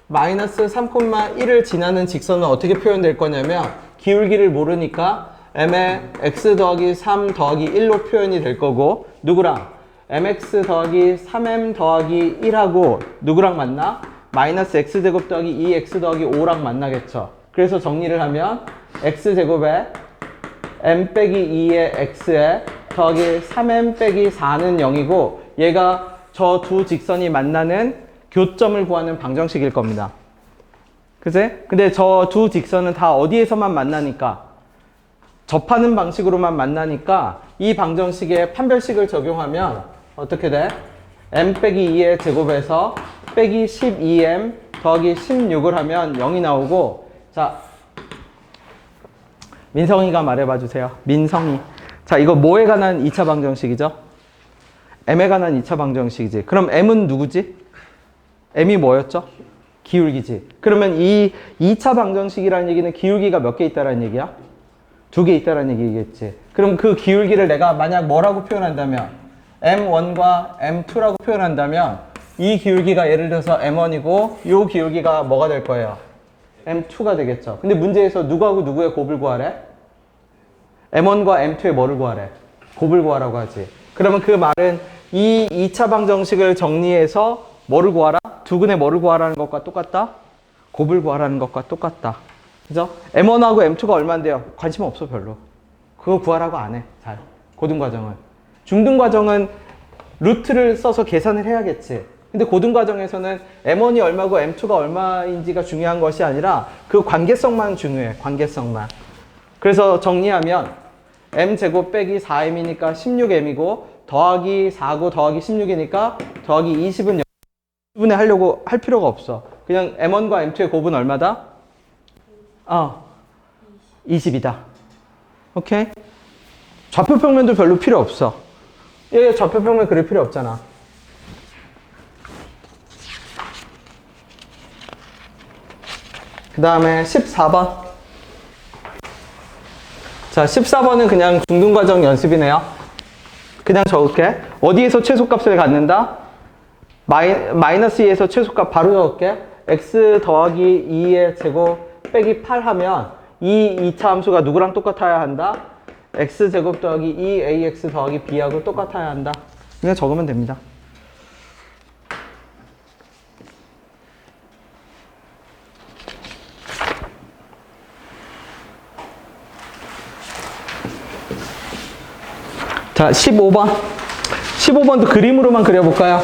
3,1을 지나는 직선은 어떻게 표현될 거냐면 기울기를 모르니까 m의 x 더하기 3 더하기 1로 표현이 될 거고 누구랑? mx 더하기 3m 더하기 1하고 누구랑 만나? 마이너스 x제곱 더하기 2x 더하기 5랑 만나겠죠. 그래서 정리를 하면 x제곱에 m 빼기 2의 x에 더하기 3m 빼기 4는 0이고 얘가 저 두 직선이 만나는 교점을 구하는 방정식일 겁니다. 그치? 근데 저 두 직선은 다 어디에서만 만나니까 접하는 방식으로만 만나니까 이 방정식에 판별식을 적용하면 어떻게 돼? m 빼기 2의 제곱에서 빼기 12m 더하기 16을 하면 0이 나오고 자 민성이가 말해봐 주세요. 민성이. 자 이거 뭐에 관한 2차 방정식이죠? m에 관한 2차 방정식이지. 그럼 m은 누구지? m이 뭐였죠? 기울기지. 그러면 이 2차 방정식이라는 얘기는 기울기가 몇 개 있다라는 얘기야? 2개 있다라는 얘기겠지. 그럼 그 기울기를 내가 만약 뭐라고 표현한다면 m1과 m2라고 표현한다면 이 기울기가 예를 들어서 m1이고 이 기울기가 뭐가 될 거예요? m2가 되겠죠. 근데 문제에서 누구하고 누구의 곱을 구하래? m1과 m2의 뭐를 구하래? 곱을 구하라고 하지. 그러면 그 말은 이 2차 방정식을 정리해서 뭐를 구하라? 두근의 뭐를 구하라는 것과 똑같다? 곱을 구하라는 것과 똑같다. 그죠? M1하고 M2가 얼마인데요? 관심 없어, 별로. 그거 구하라고 안 해, 잘. 고등과정은. 중등과정은 루트를 써서 계산을 해야겠지. 근데 고등과정에서는 M1이 얼마고 M2가 얼마인지가 중요한 것이 아니라 그 관계성만 중요해, 관계성만. 그래서 정리하면 M제곱 빼기 4M이니까 16M이고 더하기 4고 더하기 16이니까 더하기 20은 0분에 하려고 할 필요가 없어. 그냥 M1과 M2의 곱은 얼마다? 20이다. 오케이? 좌표평면도 별로 필요 없어. 얘 좌표평면 그릴 필요 없잖아. 그 다음에 14번. 자, 14번은 그냥 중등과정 연습이네요. 그냥 적을게. 어디에서 최소값을 갖는다? 마이너스 2에서 최소값 바로 적을게. x 더하기 2의 제곱 빼기 8 하면 이 2차 함수가 누구랑 똑같아야 한다? x제곱 더하기 2ax 더하기 b하고 똑같아야 한다. 그냥 적으면 됩니다. 자, 15번. 15번도 그림으로만 그려볼까요?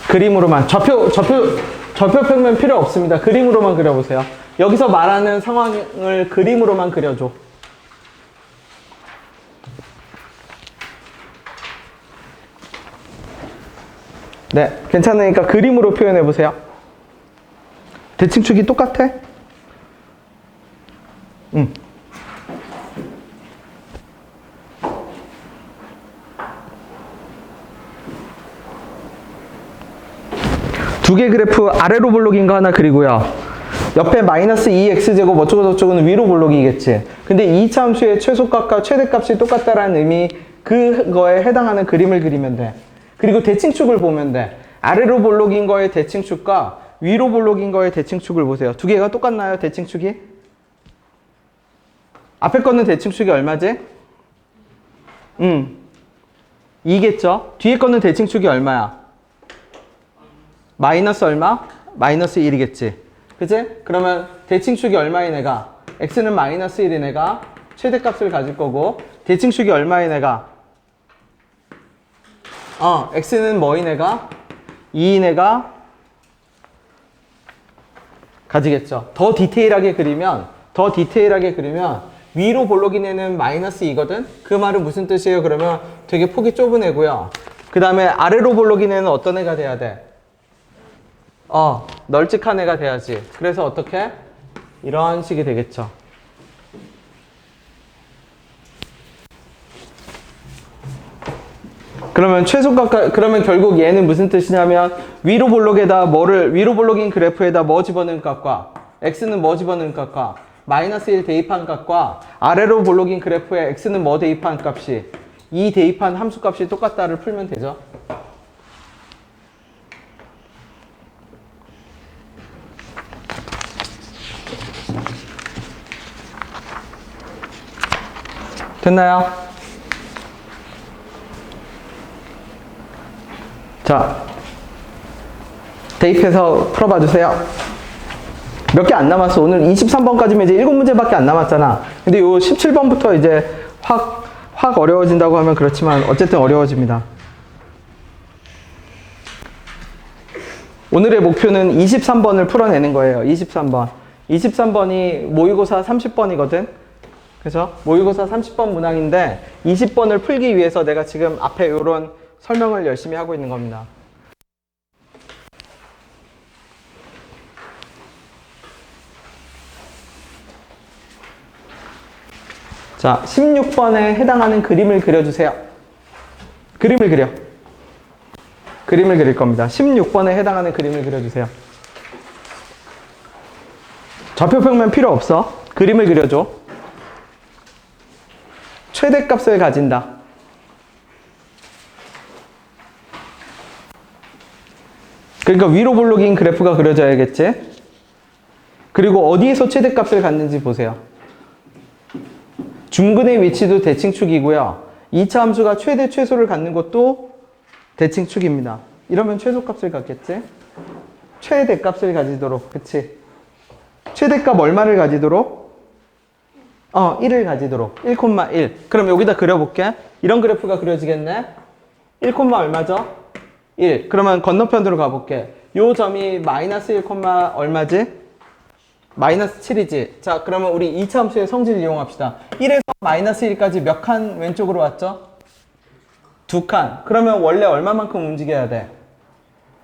그림으로만. 좌표평면 필요 없습니다. 그림으로만 그려보세요. 여기서 말하는 상황을 그림으로만 그려줘. 네, 괜찮으니까 그림으로 표현해보세요. 대칭축이 똑같아? 두 개 그래프 아래로 볼록인 거 하나 그리고요. 옆에 마이너스 2x제곱 어쩌고 저쩌고는 위로 볼록이겠지. 근데 2차 함수의 최소값과 최대값이 똑같다라는 의미, 그거에 해당하는 그림을 그리면 돼. 그리고 대칭축을 보면 돼. 아래로 볼록인 거의 대칭축과 위로 볼록인 거의 대칭축을 보세요. 두 개가 똑같나요, 대칭축이? 앞에 거는 대칭축이 얼마지? 2겠죠? 뒤에 거는 대칭축이 얼마야? 마이너스 얼마? 마이너스 1이겠지. 그치? 그러면 대칭축이 얼마인 애가? x는 마이너스 1인 애가 최대값을 가질 거고, 대칭축이 얼마인 애가? x는 뭐인 애가? 2인 애가 가지겠죠. 더 디테일하게 그리면 위로 볼록인 애는 마이너스 2거든? 그 말은 무슨 뜻이에요? 그러면 되게 폭이 좁은 애고요. 그 다음에 아래로 볼록인 애는 어떤 애가 돼야 돼? 널찍한 애가 돼야지. 그래서 어떻게? 이런 식이 되겠죠. 그러면 그러면 결국 얘는 무슨 뜻이냐면, 위로 볼록인 그래프에다 뭐 집어넣은 값과, x는 뭐 집어넣은 값과, 마이너스 1 대입한 값과, 아래로 볼록인 그래프에 x는 뭐 대입한 값이, 2 대입한 함수 값이 똑같다를 풀면 되죠. 됐나요? 자, 대입해서 풀어봐 주세요. 몇 개 안 남았어. 오늘 23번까지면 이제 7문제밖에 안 남았잖아. 근데 요 17번부터 이제 확 어려워진다고 하면 그렇지만 어쨌든 어려워집니다. 오늘의 목표는 23번을 풀어내는 거예요. 23번. 23번이 모의고사 30번이거든. 그래서 모의고사 30번 문항인데 20번을 풀기 위해서 내가 지금 앞에 이런 설명을 열심히 하고 있는 겁니다. 자, 16번에 해당하는 그림을 그려주세요. 그림을 그려. 그림을 그릴 겁니다. 16번에 해당하는 그림을 그려주세요. 좌표평면 필요 없어. 그림을 그려줘. 최대값을 가진다. 그러니까 위로 볼록인 그래프가 그려져야겠지? 그리고 어디에서 최대값을 갖는지 보세요. 중근의 위치도 대칭축이고요. 2차 함수가 최대 최소를 갖는 것도 대칭축입니다. 이러면 최소값을 갖겠지? 최대값을 가지도록, 그치? 최대값 얼마를 가지도록? 1을 가지도록. 1,1. 그럼 여기다 그려볼게. 이런 그래프가 그려지겠네? 1, 얼마죠? 1. 그러면 건너편으로 가볼게. 요 점이 마이너스 1, 얼마지? 마이너스 7이지. 자, 그러면 우리 2차 함수의 성질을 이용합시다. 1에서 마이너스 1까지 몇 칸 왼쪽으로 왔죠? 2칸. 그러면 원래 얼마만큼 움직여야 돼?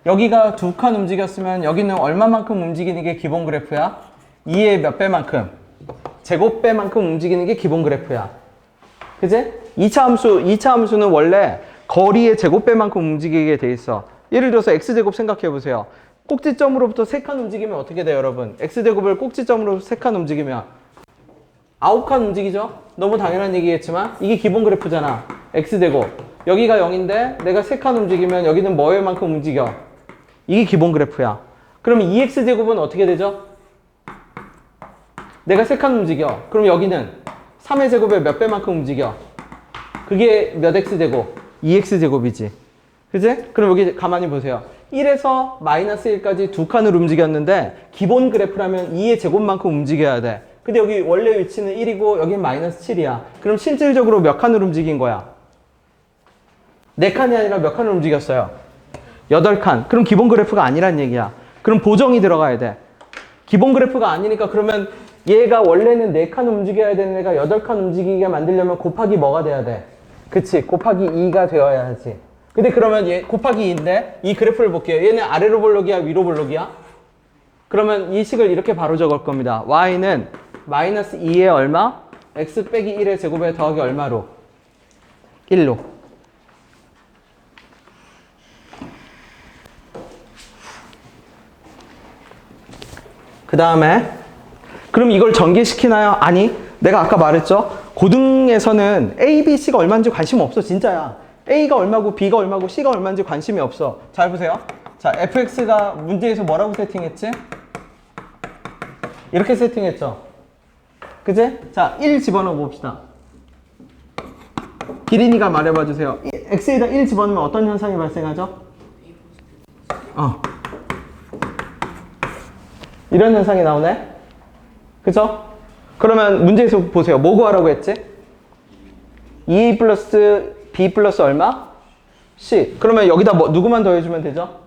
여기가 2칸 움직였으면 여기는 얼마만큼 움직이는 게 기본 그래프야? 2의 몇 배만큼? 제곱배만큼 움직이는 게 기본 그래프야. 그지? 2차 함수는 원래 거리의 제곱배만큼 움직이게 돼 있어. 예를 들어서 x제곱 생각해 보세요. 꼭지점으로부터 3칸 움직이면 어떻게 돼요, 여러분? x제곱을 꼭지점으로 3칸 움직이면 9칸 움직이죠? 너무 당연한 얘기겠지만 이게 기본 그래프잖아. x제곱. 여기가 0인데 내가 3칸 움직이면 여기는 뭐에만큼 움직여? 이게 기본 그래프야. 그러면 2x제곱은 어떻게 되죠? 내가 3칸 움직여. 그럼 여기는 3의 제곱에 몇 배만큼 움직여? 그게 몇 x제곱? 2x제곱이지. 그지? 그럼 여기 가만히 보세요. 1에서 마이너스 1까지 2칸을 움직였는데 기본 그래프라면 2의 제곱만큼 움직여야 돼. 근데 여기 원래 위치는 1이고 여기는 마이너스 7이야. 그럼 실질적으로 몇 칸을 움직인 거야? 4칸이 아니라 몇 칸을 움직였어요? 8칸. 그럼 기본 그래프가 아니란 얘기야. 그럼 보정이 들어가야 돼. 기본 그래프가 아니니까 그러면 얘가 원래는 4칸 움직여야 되는 애가 8칸 움직이게 만들려면 곱하기 뭐가 돼야 돼? 그치, 곱하기 2가 되어야 하지. 근데 그러면 얘 곱하기 2인데 이 그래프를 볼게요. 얘는 아래로 볼록이야, 위로 볼록이야? 그러면 이 식을 이렇게 바로 적을 겁니다. y는 마이너스 2의 얼마? x 빼기 1의 제곱에 더하기 얼마로? 1로. 그 다음에 그럼 이걸 전개시키나요? 아니, 내가 아까 말했죠? 고등에서는 A, B, C가 얼마인지 관심 없어. 진짜야. A가 얼마고 B가 얼마고 C가 얼마인지 관심이 없어. 잘 보세요. 자, fx가 문제에서 뭐라고 세팅했지? 이렇게 세팅했죠? 그지? 자, 1 집어넣어 봅시다. 기린이가 말해봐 주세요. x에다 1 집어넣으면 어떤 현상이 발생하죠? 이런 현상이 나오네? 그죠? 그러면 문제에서 보세요. 뭐 구하라고 했지? 2 플러스 b 플러스 얼마? c. 그러면 여기다 뭐 누구만 더해주면 되죠?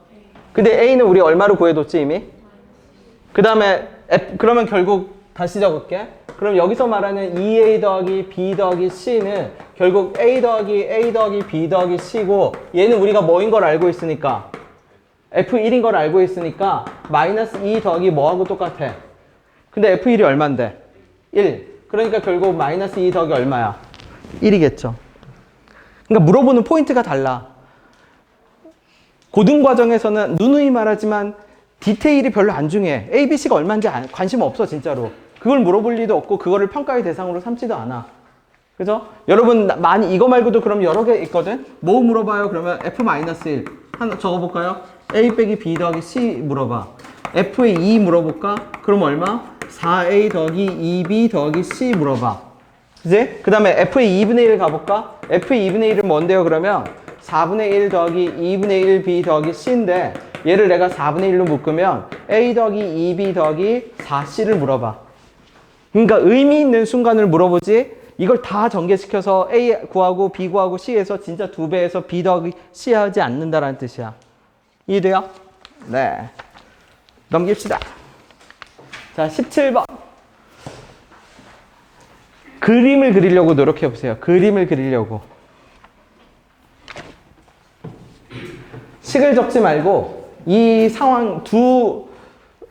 근데 a는 우리 얼마로 구해뒀지 이미? 그 다음에 그러면 결국 다시 적을게. 그럼 여기서 말하는 2a 더하기 b 더하기 c는 결국 a 더하기 b 더하기 c고 얘는 우리가 뭐인 걸 알고 있으니까 f1인 걸 알고 있으니까 마이너스 2 더하기 뭐하고 똑같아? 근데 f1이 얼만데? 1. 그러니까 결국 마이너스 2 더하기 얼마야? 1이겠죠. 그러니까 물어보는 포인트가 달라. 고등 과정에서는 누누이 말하지만 디테일이 별로 안 중요해. A, B, C가 얼마인지 관심 없어 진짜로. 그걸 물어볼 리도 없고 그거를 평가의 대상으로 삼지도 않아. 그죠? 여러분 많이 이거 말고도 그럼 여러 개 있거든? 뭐 물어봐요? 그러면 F-1 하나 적어볼까요? A 빼기 B 더하기 C 물어봐. F의 2 물어볼까? 그럼 얼마? 4A 더하기 2B 더하기 C 물어봐. 그지? 그 다음에 F의 2분의 1 가볼까? F의 2분의 1은 뭔데요 그러면? 4분의 1 더하기 2분의 1 B 더하기 C인데 얘를 내가 4분의 1로 묶으면 A 더하기 2B 더하기 4C를 물어봐. 그러니까 의미 있는 순간을 물어보지 이걸 다 전개시켜서 A 구하고 B 구하고 C에서 진짜 2배에서 B 더하기 C 하지 않는다라는 뜻이야. 이해돼요? 네. 넘깁시다. 자, 17번. 그림을 그리려고 노력해보세요. 그림을 그리려고. 식을 적지 말고 이 상황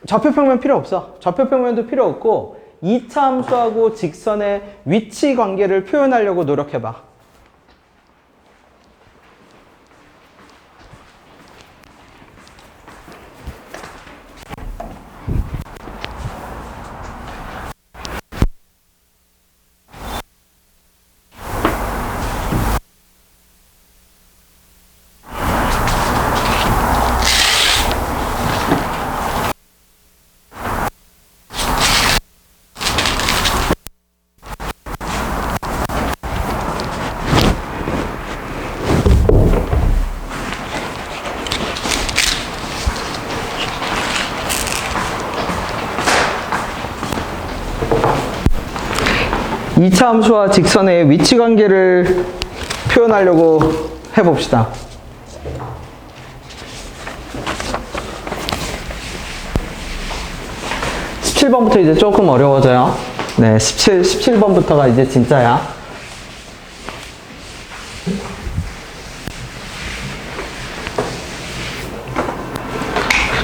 좌표평면 필요 없어. 좌표평면도 필요 없고 2차 함수하고 직선의 위치 관계를 표현하려고 노력해봐. 2차 함수와 직선의 위치 관계를 표현하려고 해봅시다. (17번부터) 이제 조금 어려워져요. 네, 17번부터가 이제 진짜야.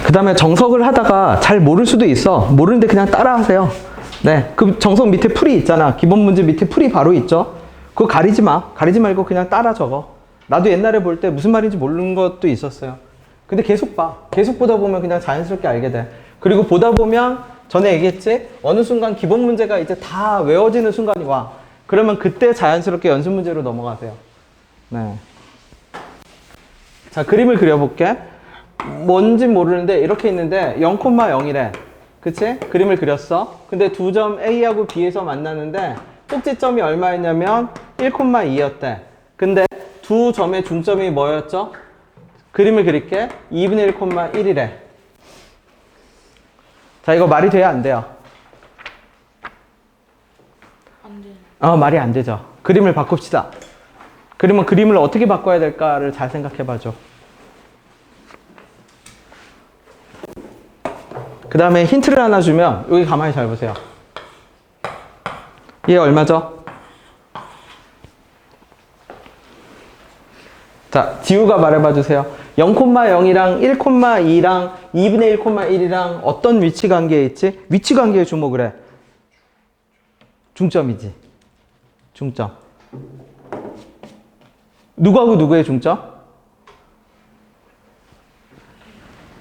그 다음에 정석을 하다가 잘 모를 수도 있어. 모르는데 그냥 따라 하세요. 네, 그 정석 밑에 풀이 있잖아. 기본 문제 밑에 풀이 바로 있죠. 그거 가리지 마. 가리지 말고 그냥 따라 적어. 나도 옛날에 볼 때 무슨 말인지 모르는 것도 있었어요. 근데 계속 봐. 계속 보다 보면 그냥 자연스럽게 알게 돼. 그리고 보다 보면 전에 얘기했지? 어느 순간 기본 문제가 이제 다 외워지는 순간이 와. 그러면 그때 자연스럽게 연습 문제로 넘어가세요. 네. 자, 그림을 그려볼게. 뭔지 모르는데 이렇게 있는데 0,0이래. 그치? 그림을 그렸어. 근데 두 점 A하고 B에서 만나는데 꼭지점이 얼마였냐면 1,2였대. 근데 두 점의 중점이 뭐였죠? 그림을 그릴게. 2분의 1,1이래. 자, 이거 말이 돼야 안 돼요? 안 돼. 말이 안 되죠. 그림을 바꿉시다. 그러면 그림을 어떻게 바꿔야 될까를 잘 생각해봐줘. 그 다음에 힌트를 하나 주면 여기 가만히 잘 보세요. 얘 얼마죠? 자, 지우가 말해봐 주세요. 0,0이랑 1,2랑 2분의 1,1이랑 어떤 위치 관계에 있지? 위치 관계에 주목을 해. 중점이지. 중점. 누구하고 누구의 중점?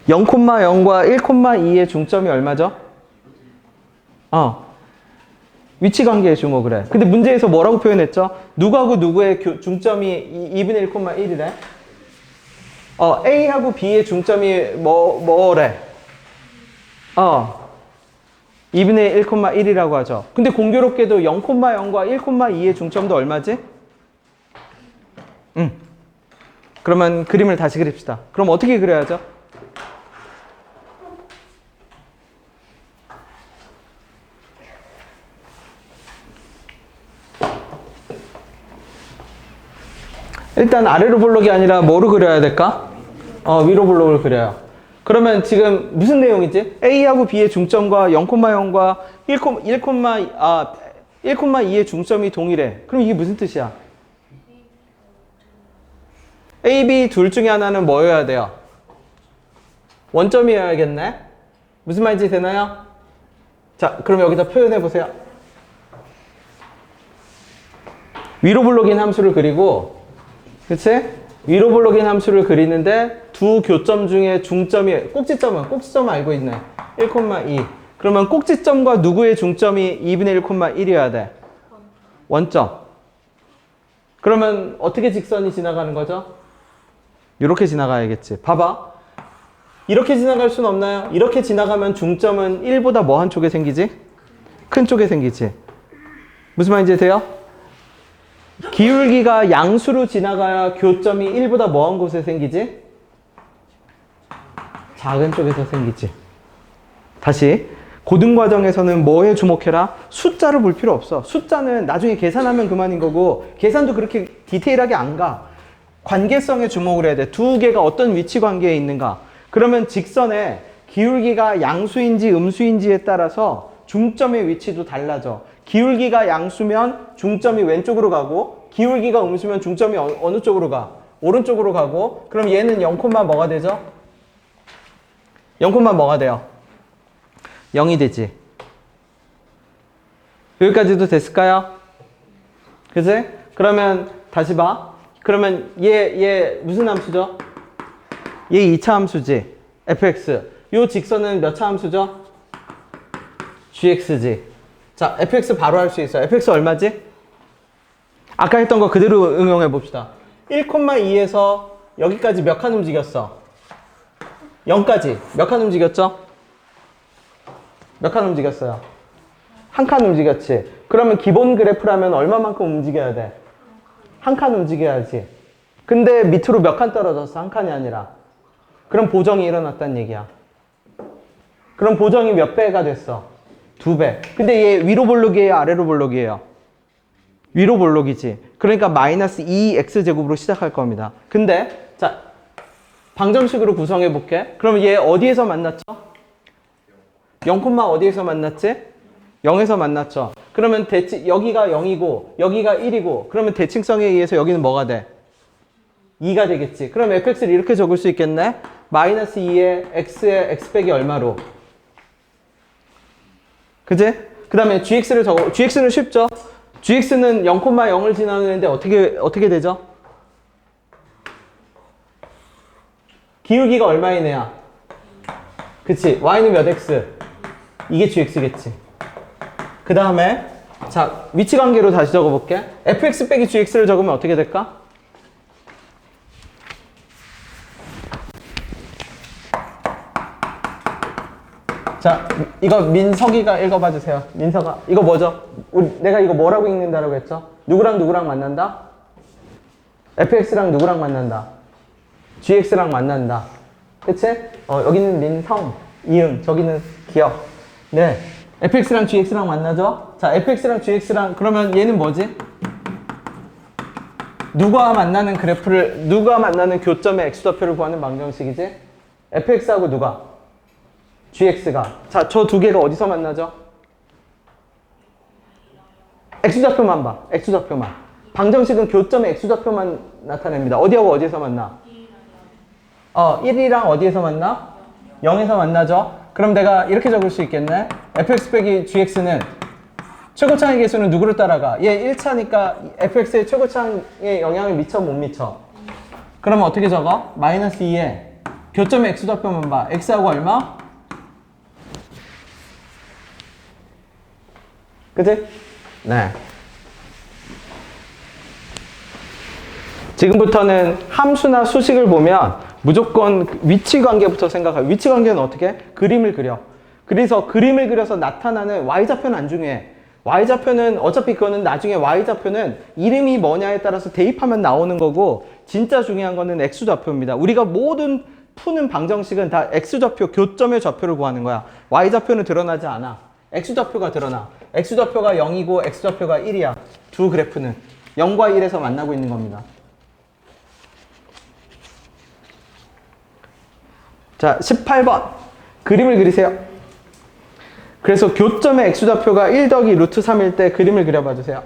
0,0과 1,2의 중점이 얼마죠? 위치 관계에 주목을 해. 근데 문제에서 뭐라고 표현했죠? 누구하고 누구의 중점이 2분의 1,1이래? A하고 B의 중점이 뭐래? 2분의 1,1이라고 하죠. 근데 공교롭게도 0,0과 1,2의 중점도 얼마지? 그러면 그림을 다시 그립시다. 그럼 어떻게 그려야죠? 일단 아래로 볼록이 아니라 뭐로 그려야 될까? 위로 볼록을 그려요. 그러면 지금 무슨 내용이지? A하고 B의 중점과 0,0과 1,2의 중점이 동일해. 그럼 이게 무슨 뜻이야? A, B 둘 중에 하나는 뭐여야 돼요? 원점이어야겠네? 무슨 말인지 되나요? 자, 그럼 여기다 표현해 보세요. 위로 볼록인 함수를 그리고, 그치? 위로 볼록인 함수를 그리는데 두 교점 중에 중점이, 꼭지점은 알고 있네. 1,2. 그러면 꼭지점과 누구의 중점이 2분의 1,1이어야 돼? 원점. 그러면 어떻게 직선이 지나가는 거죠? 이렇게 지나가야겠지. 봐봐. 이렇게 지나갈 수는 없나요? 이렇게 지나가면 중점은 1보다 뭐 한 쪽에 생기지? 큰 쪽에 생기지. 무슨 말인지 돼요? 기울기가 양수로 지나가야 교점이 1보다 뭐 한 곳에 생기지? 작은 쪽에서 생기지. 다시. 고등과정에서는 뭐에 주목해라? 숫자를 볼 필요 없어. 숫자는 나중에 계산하면 그만인 거고, 계산도 그렇게 디테일하게 안 가. 관계성에 주목을 해야 돼. 두 개가 어떤 위치 관계에 있는가. 그러면 직선에 기울기가 양수인지 음수인지에 따라서 중점의 위치도 달라져. 기울기가 양수면 중점이 왼쪽으로 가고, 기울기가 음수면 중점이 어느 쪽으로 가? 오른쪽으로 가고, 그럼 얘는 0, 뭐가 되죠? 0, 뭐가 돼요? 0이 되지. 여기까지도 됐을까요? 그치? 그러면 다시 봐. 그러면 얘 무슨 함수죠? 얘 2차 함수지. fx. 요 직선은 몇 차 함수죠? gx지. 자, fx 바로 할 수 있어. fx 얼마지? 아까 했던 거 그대로 응용해 봅시다. 1,2에서 여기까지 몇 칸 움직였어? 0까지 몇 칸 움직였죠? 몇 칸 움직였어요? 한 칸 움직였지. 그러면 기본 그래프라면 얼마만큼 움직여야 돼? 한 칸 움직여야지. 근데 밑으로 몇 칸 떨어졌어? 한 칸이 아니라. 그럼 보정이 일어났다는 얘기야. 그럼 보정이 몇 배가 됐어? 2배. 근데 얘 위로 볼록이에요? 아래로 볼록이에요? 위로 볼록이지. 그러니까 마이너스 2x제곱으로 시작할 겁니다. 근데 자 방정식으로 구성해 볼게. 그러면 얘 어디에서 만났죠? 0, 어디에서 만났지? 0에서 만났죠. 그러면 여기가 0이고 여기가 1이고 그러면 대칭성에 의해서 여기는 뭐가 돼? 2가 되겠지. 그럼 fx를 이렇게 적을 수 있겠네? 마이너스 2에 x의 x백이 얼마로? 그지? 그 다음에 gx를 적어. gx는 쉽죠? gx는 0,0을 지나는데 어떻게 되죠? 기울기가 얼마인 애야? 그치? y는 몇 x? 이게 gx겠지. 그 다음에 자 위치 관계로 다시 적어볼게. fx 빼기 gx를 적으면 어떻게 될까? 자, 이거 민석이가 읽어봐 주세요. 민석아, 이거 뭐죠? 내가 이거 뭐라고 읽는다라고 했죠? 누구랑 만난다? fx랑 누구랑 만난다? gx랑 만난다. 그치? 여기는 민성, 이응, 저기는 기억. 네. fx랑 gx랑 만나죠? 자, fx랑 gx랑, 그러면 얘는 뭐지? 누가 만나는 교점의 x좌표를 구하는 방정식이지? fx하고 누가? gx가. 자, 저 두 개가 어디서 만나죠? x좌표만 봐. x좌표만. 방정식은 교점의 x좌표만 나타냅니다. 어디하고 어디에서 만나? 1이랑 어디에서 만나? 0에서 만나죠? 그럼 내가 이렇게 적을 수 있겠네? fx 빼기 gx는 최고차의 계수는 누구를 따라가? 얘 1차니까 fx의 최고차에 영향을 미쳐 못 미쳐? 그러면 어떻게 적어? 마이너스 2에 교점의 x좌표만 봐. x하고 얼마? 그치? 네. 지금부터는 함수나 수식을 보면 무조건 위치 관계부터 생각해요. 위치 관계는 어떻게? 그림을 그려. 그래서 그림을 그려서 나타나는 y좌표는 안 중요해. y좌표는 어차피 그거는 나중에 y좌표는 이름이 뭐냐에 따라서 대입하면 나오는 거고 진짜 중요한 거는 x좌표입니다. 우리가 모든 푸는 방정식은 다 x좌표, 교점의 좌표를 구하는 거야. y좌표는 드러나지 않아. x좌표가 드러나. x좌표가 0이고 x좌표가 1이야. 두 그래프는 0과 1에서 만나고 있는 겁니다. 자, 18번. 그림을 그리세요. 그래서 교점의 x좌표가 1 더하기 루트 3일 때 그림을 그려봐 주세요.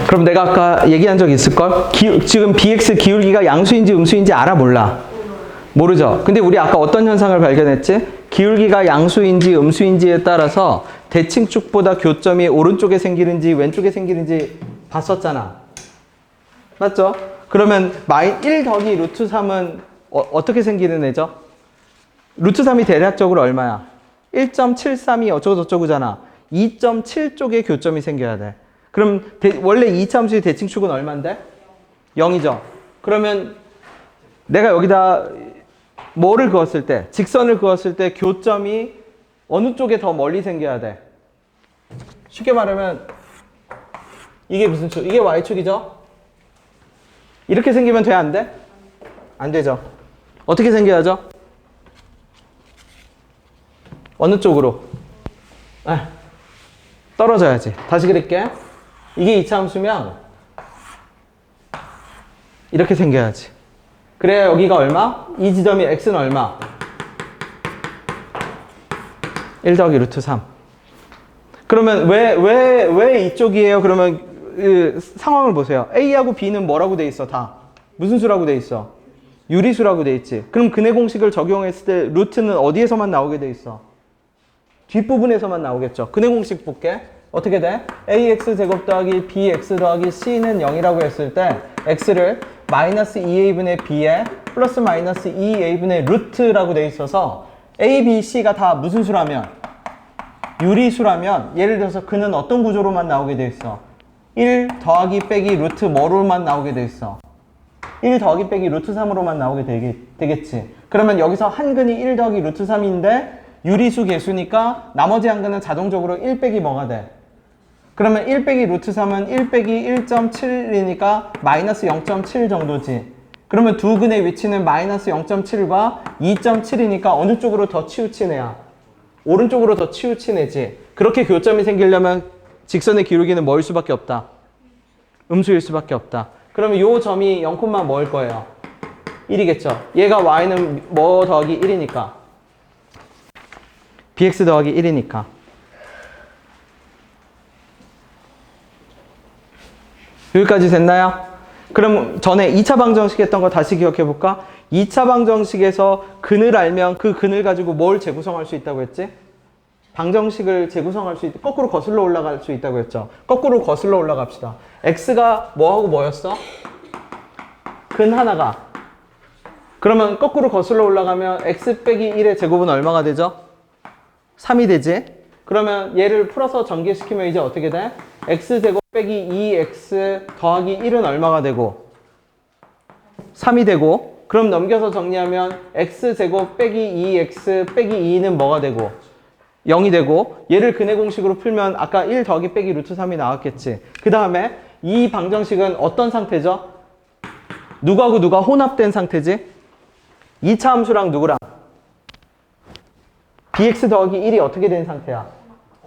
그럼 내가 아까 얘기한 적 있을걸? 지금 bx 기울기가 양수인지 음수인지 알아 몰라? 모르죠? 근데 우리 아까 어떤 현상을 발견했지? 기울기가 양수인지 음수인지에 따라서 대칭축보다 교점이 오른쪽에 생기는지 왼쪽에 생기는지 봤었잖아. 맞죠? 그러면 1 더하기 루트 3은 어떻게 생기는 애죠? 루트 3이 대략적으로 얼마야? 1.73이 어쩌고저쩌고잖아. 2.7쪽에 교점이 생겨야 돼. 그럼 원래 2차 함수의 대칭축은 얼만데? 0이죠. 그러면 내가 여기다 뭐를 그었을 때, 직선을 그었을 때 교점이 어느 쪽에 더 멀리 생겨야 돼? 쉽게 말하면 이게 무슨 축? 이게 y축이죠? 이렇게 생기면 돼? 안 돼? 안 되죠. 어떻게 생겨야죠? 어느 쪽으로? 떨어져야지. 다시 그릴게. 이게 2차 함수면 이렇게 생겨야지. 그래야 여기가 얼마? 이 지점이 x는 얼마? 1 더하기 루트 3. 그러면 왜 이쪽이에요? 그러면 상황을 보세요. A하고 B는 뭐라고 돼 있어? 다. 무슨 수라고 돼 있어? 유리수라고 돼 있지. 그럼 근해 공식을 적용했을 때 루트는 어디에서만 나오게 돼 있어? 뒷부분에서만 나오겠죠. 근해 공식 볼게. 어떻게 돼? ax 제곱 더하기 bx 더하기 c는 0이라고 했을 때 x를 마이너스 2a분의 b에 플러스 마이너스 2a분의 루트라고 돼 있어서 a, b, c가 다 무슨 수라면? 유리수라면 예를 들어서 그는 어떤 구조로만 나오게 돼 있어? 1 더하기 빼기 루트 뭐로만 나오게 돼 있어? 1 더하기 빼기 루트 3으로만 나오게 되겠지. 그러면 여기서 한 근이 1 더하기 루트 3인데 유리수 개수니까 나머지 한 근은 자동적으로 1 빼기 뭐가 돼? 그러면 1 빼기 루트 3은 1 빼기 1.7이니까 마이너스 0.7 정도지. 그러면 두 근의 위치는 마이너스 0.7과 2.7이니까 어느 쪽으로 더 치우친 애야? 오른쪽으로 더 치우친 애지. 그렇게 교점이 생기려면 직선의 기울기는 뭐일 수밖에 없다? 음수일 수밖에 없다. 그러면 요 점이 0, 뭐일 거예요? 1이겠죠. 얘가 y는 뭐 더하기 1이니까. bx 더하기 1이니까. 여기까지 됐나요? 그럼 전에 2차 방정식 했던 거 다시 기억해 볼까? 2차 방정식에서 근을 알면 그 근을 가지고 뭘 재구성할 수 있다고 했지? 방정식을 재구성할 수 있다. 거꾸로 거슬러 올라갈 수 있다고 했죠. 거꾸로 거슬러 올라갑시다. x가 뭐하고 뭐였어? 근 하나가. 그러면 거꾸로 거슬러 올라가면 x 빼기 1의 제곱은 얼마가 되죠? 3이 되지? 그러면 얘를 풀어서 전개시키면 이제 어떻게 돼? x제곱 빼기 2x 더하기 1은 얼마가 되고? 3이 되고, 그럼 넘겨서 정리하면 x제곱 빼기 2x 빼기 2는 뭐가 되고? 0이 되고, 얘를 근의 공식으로 풀면 아까 1 더하기 빼기 루트 3이 나왔겠지. 그 다음에 이 방정식은 어떤 상태죠? 누구하고 누가 혼합된 상태지? 2차 함수랑 누구랑? bx 더하기 1이 어떻게 된 상태야?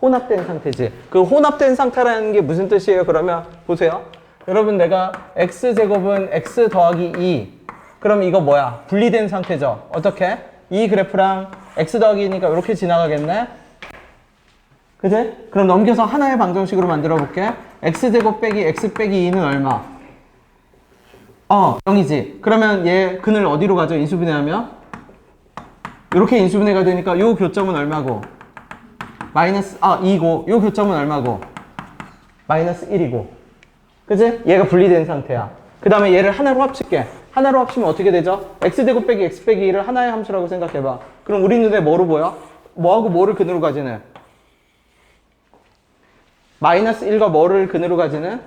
혼합된 상태지. 그 혼합된 상태라는 게 무슨 뜻이에요? 그러면 보세요. 여러분 내가 x제곱은 x 더하기 2. 그럼 이거 뭐야? 분리된 상태죠. 어떻게? 이 그래프랑 x 더하기 2니까 이렇게 지나가겠네? 그지? 그럼 넘겨서 하나의 방정식으로 만들어 볼게. x제곱 빼기 x 빼기 2는 얼마? 0이지. 그러면 얘 근을 어디로 가죠? 인수분해하면? 이렇게 인수분해가 되니까 요 교점은 얼마고? 마이너스 2고 요 교점은 얼마고? 마이너스 1이고. 그치? 얘가 분리된 상태야. 그 다음에 얘를 하나로 합칠게. 하나로 합치면 어떻게 되죠? x제곱 빼기 x 빼기 2를 하나의 함수라고 생각해봐. 그럼 우리 눈에 뭐로 보여? 뭐하고 뭐를 근으로 가지는? 마이너스 1과 뭐를 근으로 가지는?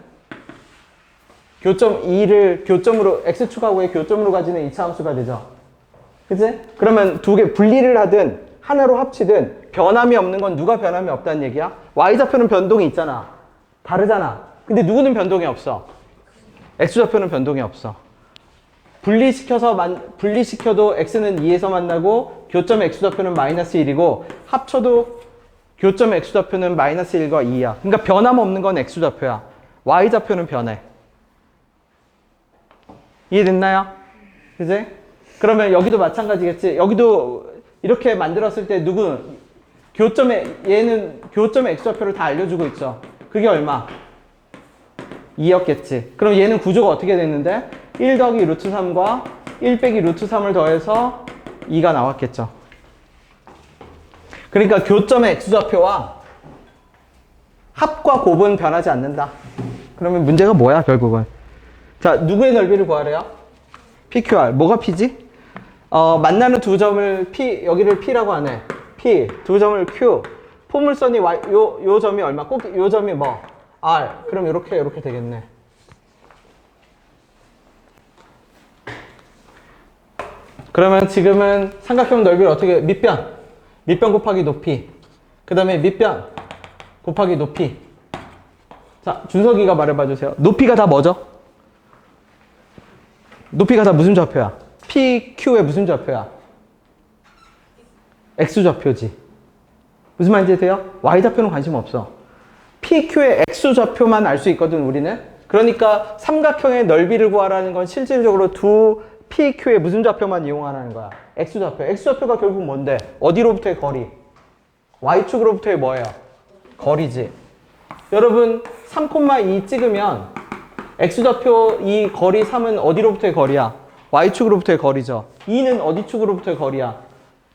교점 2를 교점으로 x축하고의 교점으로 가지는 2차 함수가 되죠. 그치? 그러면 두 개 분리를 하든 하나로 합치든 변함이 없는 건 누가 변함이 없다는 얘기야? y좌표는 변동이 있잖아. 다르잖아. 근데 누구는 변동이 없어? x좌표는 변동이 없어. 분리시켜도 x는 2에서 만나고 교점 x좌표는 마이너스 1이고 합쳐도 교점 x좌표는 마이너스 1과 2야. 그러니까 변함 없는 건 x좌표야. y좌표는 변해. 이해됐나요? 그치? 그러면 여기도 마찬가지겠지. 여기도 이렇게 만들었을 때 얘는 교점의 x좌표를 다 알려주고 있죠. 그게 얼마? 2였겠지. 그럼 얘는 구조가 어떻게 됐는데? 1 더하기 루트 3과 1 빼기 루트 3을 더해서 2가 나왔겠죠. 그러니까 교점의 x좌표와 합과 곱은 변하지 않는다. 그러면 문제가 뭐야 결국은? 자, 누구의 넓이를 구하래요? PQR. 뭐가 P지? 만나는 두 점을 P, 여기를 P라고 하네. P, 두 점을 Q. 포물선이 Y, 요 점이 얼마? 꼭 요 점이 뭐? R. 그럼 이렇게 되겠네. 그러면 지금은 삼각형 넓이를 어떻게, 밑변 곱하기 높이. 그 다음에 밑변 곱하기 높이. 자, 준석이가 말해봐 주세요. 높이가 다 뭐죠? 높이가 다 무슨 좌표야? PQ의 무슨 좌표야? X좌표지. 무슨 말인지 돼요? Y좌표는 관심 없어. PQ의 X좌표만 알 수 있거든, 우리는. 그러니까 삼각형의 넓이를 구하라는 건 실질적으로 두 PQ의 무슨 좌표만 이용하라는 거야? X좌표. X좌표가 결국 뭔데? 어디로부터의 거리? Y축으로부터의 뭐예요? 거리지. 여러분, 3,2 찍으면 X좌표 이 거리 3은 어디로부터의 거리야? Y축으로부터의 거리죠. 2는 어디 축으로부터의 거리야?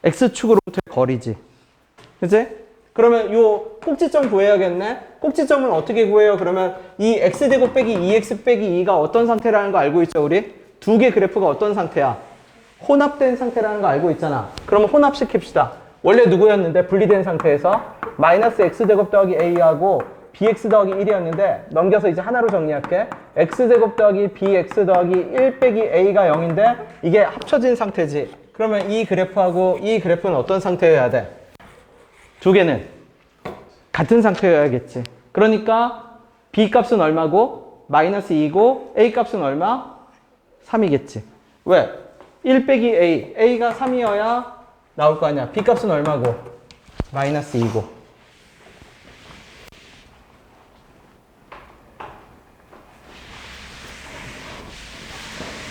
X축으로부터의 거리지. 그치? 그러면 요 꼭지점 구해야겠네? 꼭지점은 어떻게 구해요? 그러면 이 X제곱 빼기 2X 빼기 2가 어떤 상태라는 거 알고 있죠, 우리? 두 개 그래프가 어떤 상태야? 혼합된 상태라는 거 알고 있잖아. 그러면 혼합시킵시다. 원래 누구였는데 분리된 상태에서 마이너스 x제곱 더하기 a하고 bx 더하기 1이었는데 넘겨서 이제 하나로 정리할게. x제곱 더하기 bx 더하기 1 빼기 a가 0인데 이게 합쳐진 상태지. 그러면 이 그래프하고 이 그래프는 어떤 상태여야 돼? 두 개는 같은 상태여야겠지. 그러니까 b 값은 얼마고 마이너스 2고 a 값은 얼마? 3이겠지. 왜? 1 빼기 a가 3이어야 나올 거 아니야. b 값은 얼마고? 마이너스 2고.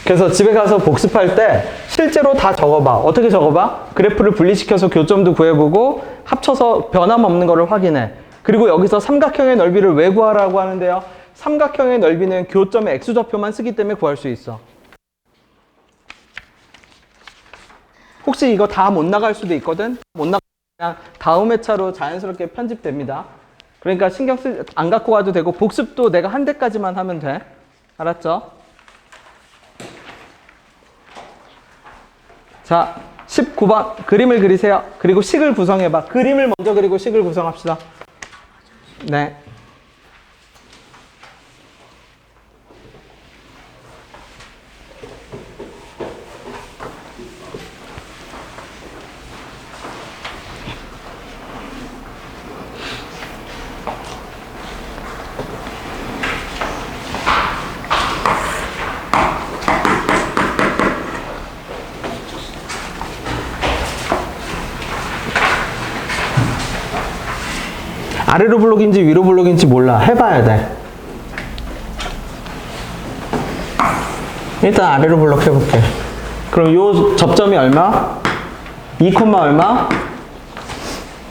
그래서 집에 가서 복습할 때 실제로 다 적어봐. 어떻게 적어봐? 그래프를 분리시켜서 교점도 구해보고 합쳐서 변함없는 거를 확인해. 그리고 여기서 삼각형의 넓이를 왜 구하라고 하는데요? 삼각형의 넓이는 교점의 x좌표만 쓰기 때문에 구할 수 있어. 혹시 이거 다 못 나갈 수도 있거든? 못 나가면 그냥 다음 회차로 자연스럽게 편집됩니다. 그러니까 신경 안 갖고 가도 되고 복습도 내가 한 대까지만 하면 돼. 알았죠? 자, 19번 그림을 그리세요. 그리고 식을 구성해봐. 그림을 먼저 그리고 식을 구성합시다. 네. 아래로 블록인지 위로 블록인지 몰라. 해봐야 돼. 일단 아래로 블록 해볼게. 그럼 요 접점이 얼마? 2, 얼마?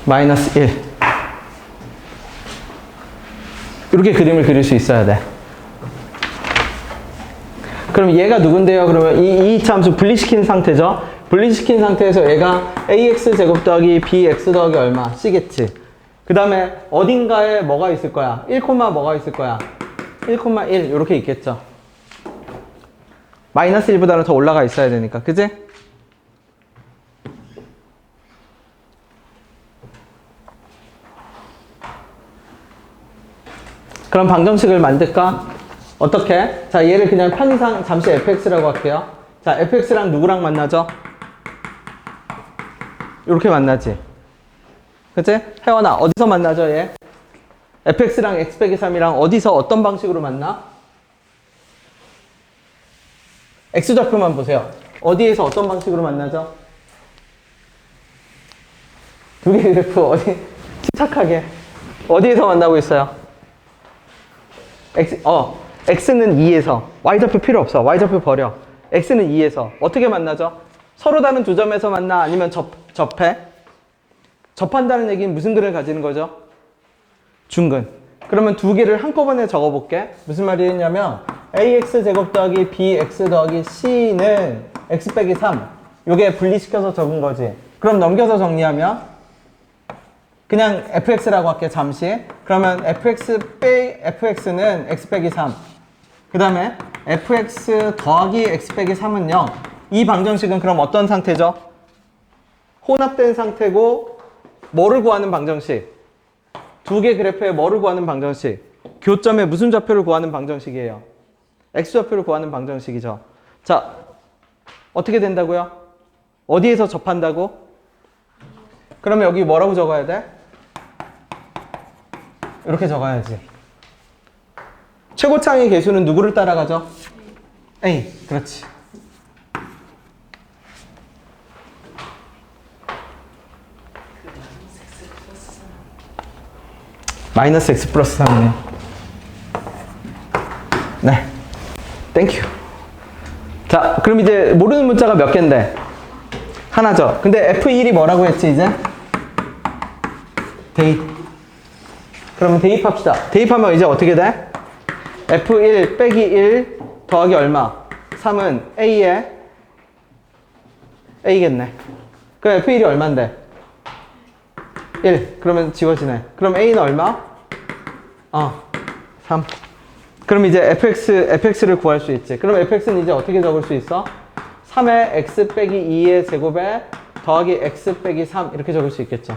마이너스 1. 이렇게 그림을 그릴 수 있어야 돼. 그럼 얘가 누군데요? 그러면 이 참수 분리시킨 상태죠? 분리시킨 상태에서 얘가 ax 제곱 더하기 bx 더하기 얼마? c겠지. 그 다음에 어딘가에 뭐가 있을 거야? 1, 뭐가 있을 거야? 1,1 이렇게 있겠죠. 마이너스 1보다는 더 올라가 있어야 되니까. 그지? 그럼 방정식을 만들까? 어떻게? 자, 얘를 그냥 편의상 잠시 fx라고 할게요. 자, fx랑 누구랑 만나죠? 이렇게 만나지. 그치? 혜원아, 어디서 만나죠, 얘? fx랑 x 빼기 3이랑 어디서 어떤 방식으로 만나? x좌표만 보세요. 어디에서 어떤 방식으로 만나죠? 두 개 그래프 어디, 침착하게. 어디에서 만나고 있어요? x는 2에서. y좌표 필요 없어. y좌표 버려. x는 2에서. 어떻게 만나죠? 서로 다른 두 점에서 만나? 아니면 접해? 접한다는 얘기는 무슨 근을 가지는 거죠? 중근. 그러면 두 개를 한꺼번에 적어볼게. 무슨 말이냐면 ax 제곱 더하기 bx 더하기 c는 x 빼기 3. 요게 분리시켜서 적은 거지. 그럼 넘겨서 정리하면 그냥 fx라고 할게. 잠시. 그러면 fx는 x 빼기 3. 그 다음에 fx 더하기 x 빼기 3은 0. 이 방정식은 그럼 어떤 상태죠? 혼합된 상태고 뭐를 구하는 방정식? 두 개 그래프에 뭐를 구하는 방정식? 교점에 무슨 좌표를 구하는 방정식이에요? x좌표를 구하는 방정식이죠. 자, 어떻게 된다고요? 어디에서 접한다고? 그러면 여기 뭐라고 적어야 돼? 이렇게 적어야지. 최고창의 개수는 누구를 따라가죠? A. 그렇지. 마이너스 x 플러스 3이네. 네. 땡큐. 자, 그럼 이제 모르는 문자가 몇 개인데? 하나죠. 근데 F1이 뭐라고 했지, 이제? 대입. 그러면 대입합시다. 대입하면 이제 어떻게 돼? F1 빼기 1 더하기 얼마? 3은 A에 A겠네. 그럼 F1이 얼만데? 1. 그러면 지워지네. 그럼 A는 얼마? 3. 그럼 이제 fx를 구할 수 있지. 그럼 fx는 이제 어떻게 적을 수 있어? 3의 x 빼기 2의 제곱에 더하기 x 빼기 3 이렇게 적을 수 있겠죠.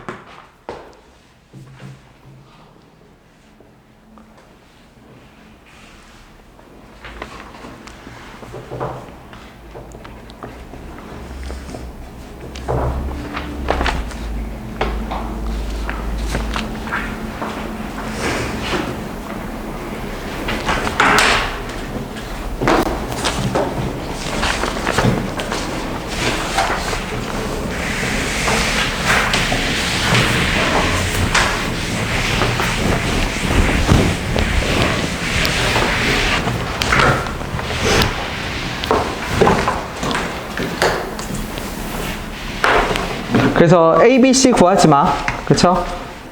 그래서 A, B, C 구하지 마. 그쵸?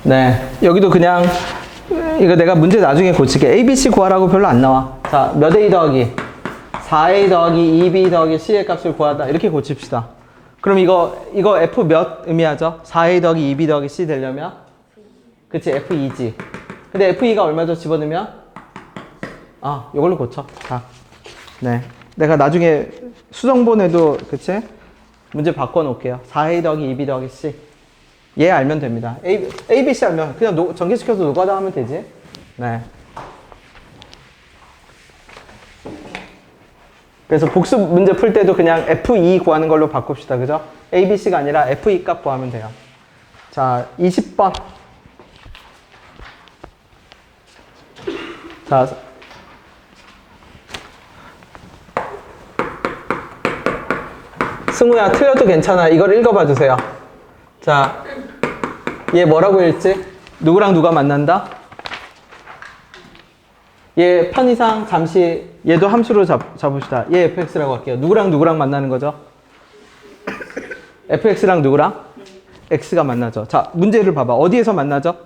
네. 여기도 그냥, 이거 내가 문제 나중에 고칠게. A, B, C 구하라고 별로 안 나와. 자, 몇 A 더하기? 4A 더하기 2B 더하기 C의 값을 구하다. 이렇게 고칩시다. 그럼 이거 F 몇 의미하죠? 4A 더하기 2B 더하기 C 되려면? 그치, F2지. 근데 F2가 얼마죠? 집어넣으면? 아, 이걸로 고쳐. 자. 네. 내가 나중에 수정본에도, 그치? 문제 바꿔놓을게요. 4A 더하기 2B 더하기 C. 얘 알면 됩니다. A, B, C 알면 그냥 전개시켜서 노가다 하면 되지. 네. 그래서 복습 문제 풀 때도 그냥 F2 구하는 걸로 바꿉시다. 그죠? A, B, C가 아니라 F2 값 구하면 돼요. 자, 20번. 자, 승우야, 틀려도 괜찮아. 이걸 읽어봐 주세요. 자, 얘 뭐라고 읽지? 누구랑 누가 만난다? 얘 편의상 잠시 얘도 함수로 잡읍시다. 얘 fx라고 할게요. 누구랑 누구랑 만나는 거죠? fx랑 누구랑? x가 만나죠. 자, 문제를 봐봐. 어디에서 만나죠?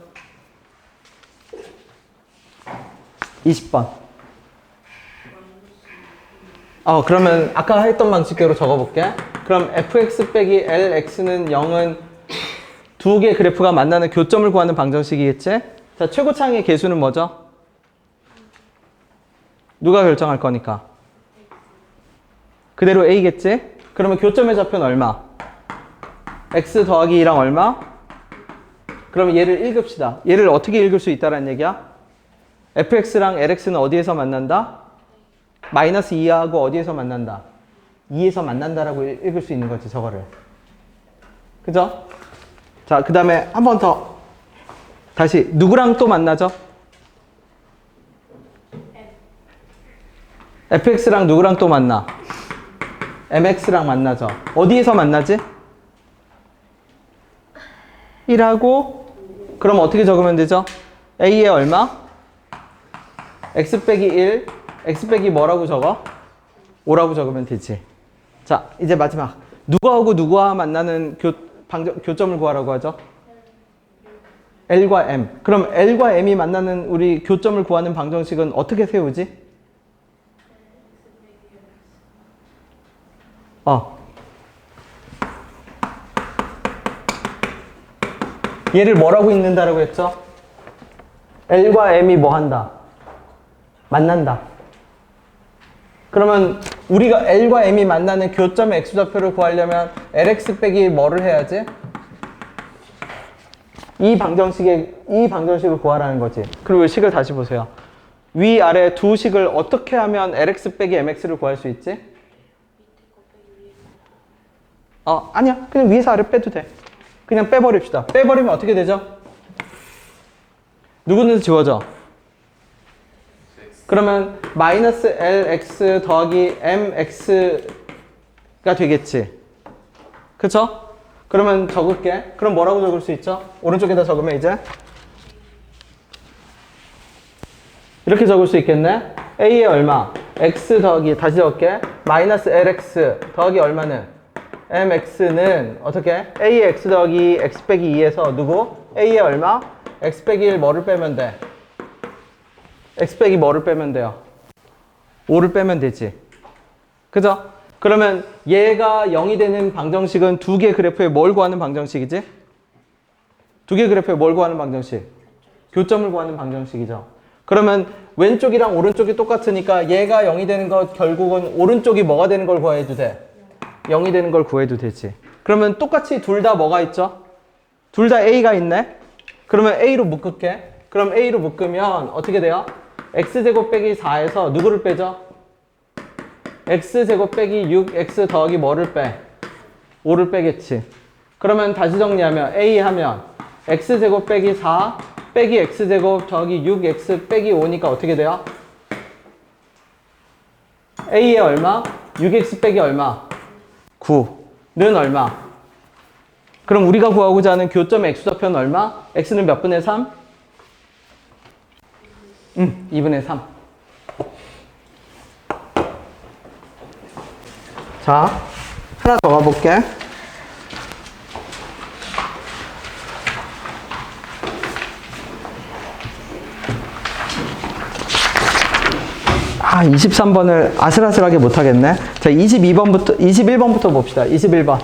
20번. 그러면 아까 했던 방식대로 적어볼게. 그럼 fx 빼기 lx는 0은 두 개 그래프가 만나는 교점을 구하는 방정식이겠지? 자, 최고차항의 계수는 뭐죠? 누가 결정할 거니까? 그대로 a겠지? 그러면 교점의 좌표는 얼마? x 더하기 2랑 얼마? 그러면 얘를 읽읍시다. 얘를 어떻게 읽을 수 있다는 얘기야? fx랑 lx는 어디에서 만난다? 마이너스 2하고 어디에서 만난다? 2에서 만난다라고 읽을 수 있는 거지, 저거를. 그죠? 자, 그 다음에 한 번 더. 다시, 누구랑 또 만나죠? fx랑 누구랑 또 만나? mx랑 만나죠. 어디에서 만나지? 1하고, 그럼 어떻게 적으면 되죠? a에 얼마? x 빼기 1, x 빼기 뭐라고 적어? 5라고 적으면 되지. 자, 이제 마지막. 누구하고 누구와 만나는 교점을 구하라고 하죠? L과 M. 그럼 L과 M이 만나는 우리 교점을 구하는 방정식은 어떻게 세우지? 얘를 뭐라고 읽는다라고 했죠? L과 M이 뭐 한다? 만난다. 그러면 우리가 L과 M이 만나는 교점의 X좌표를 구하려면 LX 빼기 뭐를 해야지? 이 방정식을 구하라는 거지. 그리고 식을 다시 보세요. 위아래 두 식을 어떻게 하면 LX 빼기 MX를 구할 수 있지? 아니야. 그냥 위에서 아래 빼도 돼. 그냥 빼버립시다. 빼버리면 어떻게 되죠? 누구는 지워져? 그러면 마이너스 LX 더하기 MX가 되겠지. 그쵸? 그러면 적을게. 그럼 뭐라고 적을 수 있죠? 오른쪽에다 적으면 이제 이렇게 적을 수 있겠네. A에 얼마? X 더하기, 다시 적을게. 마이너스 LX 더하기 얼마는? MX는 어떻게? A에 X 더하기 X 빼기 2에서 누구? A에 얼마? X 빼기 1 뭐를 빼면 돼? X 빼기 뭐를 빼면 돼요? 5를 빼면 되지. 그죠? 그러면 얘가 0이 되는 방정식은 두 개 그래프에 뭘 구하는 방정식이지? 두 개 그래프에 뭘 구하는 방정식? 교점을 구하는 방정식이죠. 그러면 왼쪽이랑 오른쪽이 똑같으니까 얘가 0이 되는 것 결국은 오른쪽이 뭐가 되는 걸 구해도 돼? 0이 되는 걸 구해도 되지. 그러면 똑같이 둘 다 뭐가 있죠? 둘 다 A가 있네? 그러면 A로 묶을게. 그럼 A로 묶으면 어떻게 돼요? X제곱 빼기 4에서 누구를 빼죠? x제곱 빼기 6x 더하기 뭐를 빼? 5를 빼겠지. 그러면 다시 정리하면 a 하면 x제곱 빼기 4 빼기 x제곱 더하기 6x 빼기 5니까 어떻게 돼요? a의 얼마? 6x 빼기 얼마? 9는 얼마? 그럼 우리가 구하고자 하는 교점의 x좌표는 얼마? x는 몇 분의 3? 2분의 3. 자, 하나 더 가볼게. 아, 23번을 아슬아슬하게 못하겠네. 자, 21번부터 봅시다. 21번.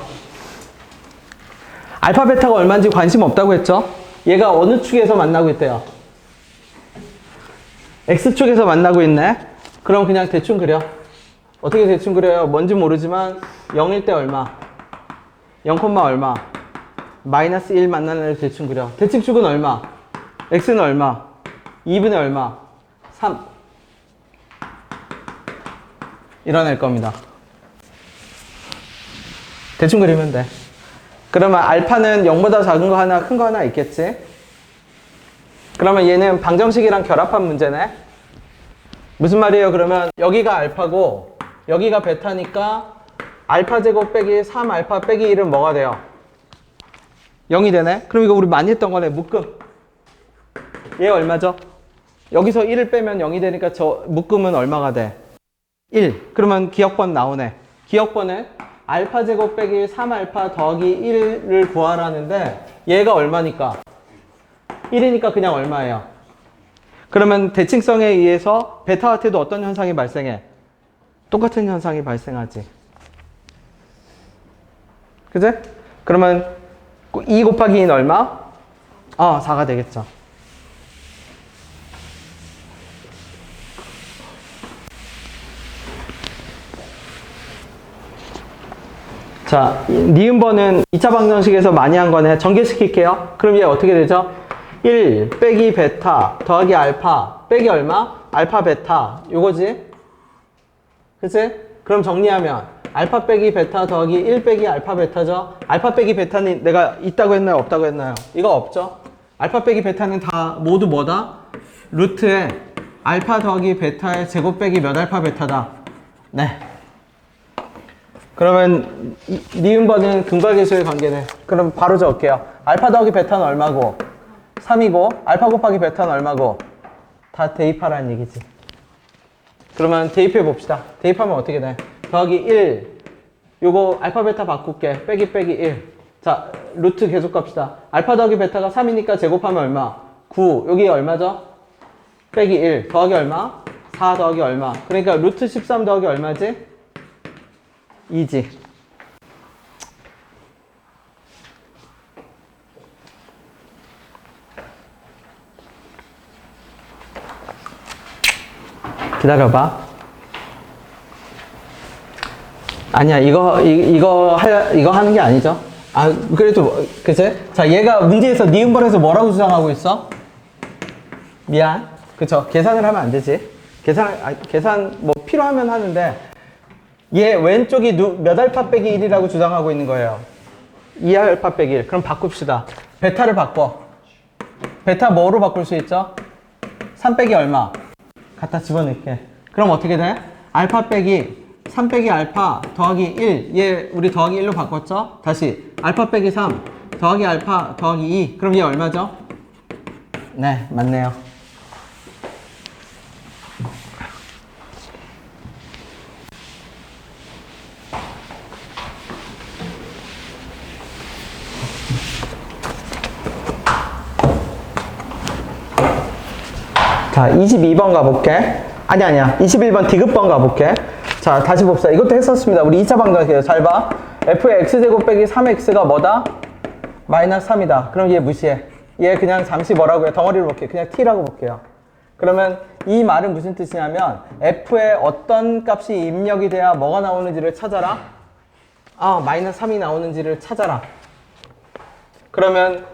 알파, 베타가 얼마인지 관심 없다고 했죠? 얘가 어느 축에서 만나고 있대요? X축에서 만나고 있네? 그럼 그냥 대충 그려. 어떻게 대충 그려요? 뭔지 모르지만 0일 때 얼마? 0, 얼마? 마이너스 1 만나는 애를 대충 그려. 대칭축은 얼마? X는 얼마? 2분의 얼마? 3. 이뤄낼 겁니다. 대충 그리면 돼. 그러면 알파는 0보다 작은 거 하나, 큰 거 하나 있겠지? 그러면 얘는 방정식이랑 결합한 문제네? 무슨 말이에요? 그러면 여기가 알파고 여기가 베타니까 알파 제곱 빼기 3알파 빼기 1은 뭐가 돼요? 0이 되네? 그럼 이거 우리 많이 했던 거네. 묶음. 얘 얼마죠? 여기서 1을 빼면 0이 되니까 저 묶음은 얼마가 돼? 1. 그러면 기억번 나오네. 기억번에 알파 제곱 빼기 3알파 더하기 1을 구하라는데 얘가 얼마니까? 1이니까 그냥 얼마예요? 그러면 대칭성에 의해서 베타한테도 어떤 현상이 발생해? 똑같은 현상이 발생하지. 그지? 그러면 2 곱하기 2는 얼마? 4가 되겠죠. 자, 니은번은 2차 방정식에서 많이 한 거네. 전개시킬게요. 그럼 얘 어떻게 되죠? 1 빼기 베타 더하기 알파 빼기 얼마? 알파 베타 요거지? 그치? 그럼 정리하면 알파 빼기 베타 더하기 1 빼기 알파 베타죠? 알파 빼기 베타는 내가 있다고 했나요? 없다고 했나요? 이거 없죠? 알파 빼기 베타는 다 모두 뭐다? 루트에 알파 더하기 베타의 제곱 빼기 몇 알파 베타다? 네. 그러면 니은번은 근과계수의 관계네. 그럼 바로 적을게요. 알파 더하기 베타는 얼마고? 3이고 알파 곱하기 베타는 얼마고? 다 대입하라는 얘기지. 그러면 대입해 봅시다. 대입하면 어떻게 돼? 더하기 1 요거 알파 베타 바꿀게. 빼기 1. 자, 루트 계속 갑시다. 알파 더하기 베타가 3이니까 제곱하면 얼마? 9. 여기 얼마죠? 빼기 1 더하기 얼마? 4 더하기 얼마? 그러니까 루트 13 더하기 얼마지? 2지. 기다려봐. 아니야, 이거 하는 게 아니죠? 그래도, 그치? 자, 얘가 문제에서 니은번에서 뭐라고 주장하고 있어? 미안. 그쵸? 계산을 하면 안 되지. 계산 뭐 필요하면 하는데, 얘 왼쪽이 몇 알파 빼기 1이라고 주장하고 있는 거예요? 2알파 빼기 1. 그럼 바꿉시다. 베타를 바꿔. 베타 뭐로 바꿀 수 있죠? 3 빼기 얼마? 갖다 집어넣게. 그럼 어떻게 돼? 알파 빼기 3 빼기 알파 더하기 1. 얘 우리 더하기 1로 바꿨죠? 다시 알파 빼기 3 더하기 알파 더하기 2. 그럼 얘 얼마죠? 네, 맞네요. 자, 22번 가볼게. 아니야. 21번 디귿번 가볼게. 자, 다시 봅시다. 이것도 했었습니다. 우리 2차 방정식이에요. 잘 봐. f의 x제곱 빼기 3x가 뭐다? 마이너스 3이다. 그럼 얘 무시해. 얘 그냥 잠시 뭐라고 해? 덩어리로 볼게요. 그냥 t라고 볼게요. 그러면 이 말은 무슨 뜻이냐면 f의 어떤 값이 입력이 돼야 뭐가 나오는지를 찾아라. 마이너스 3이 나오는지를 찾아라. 그러면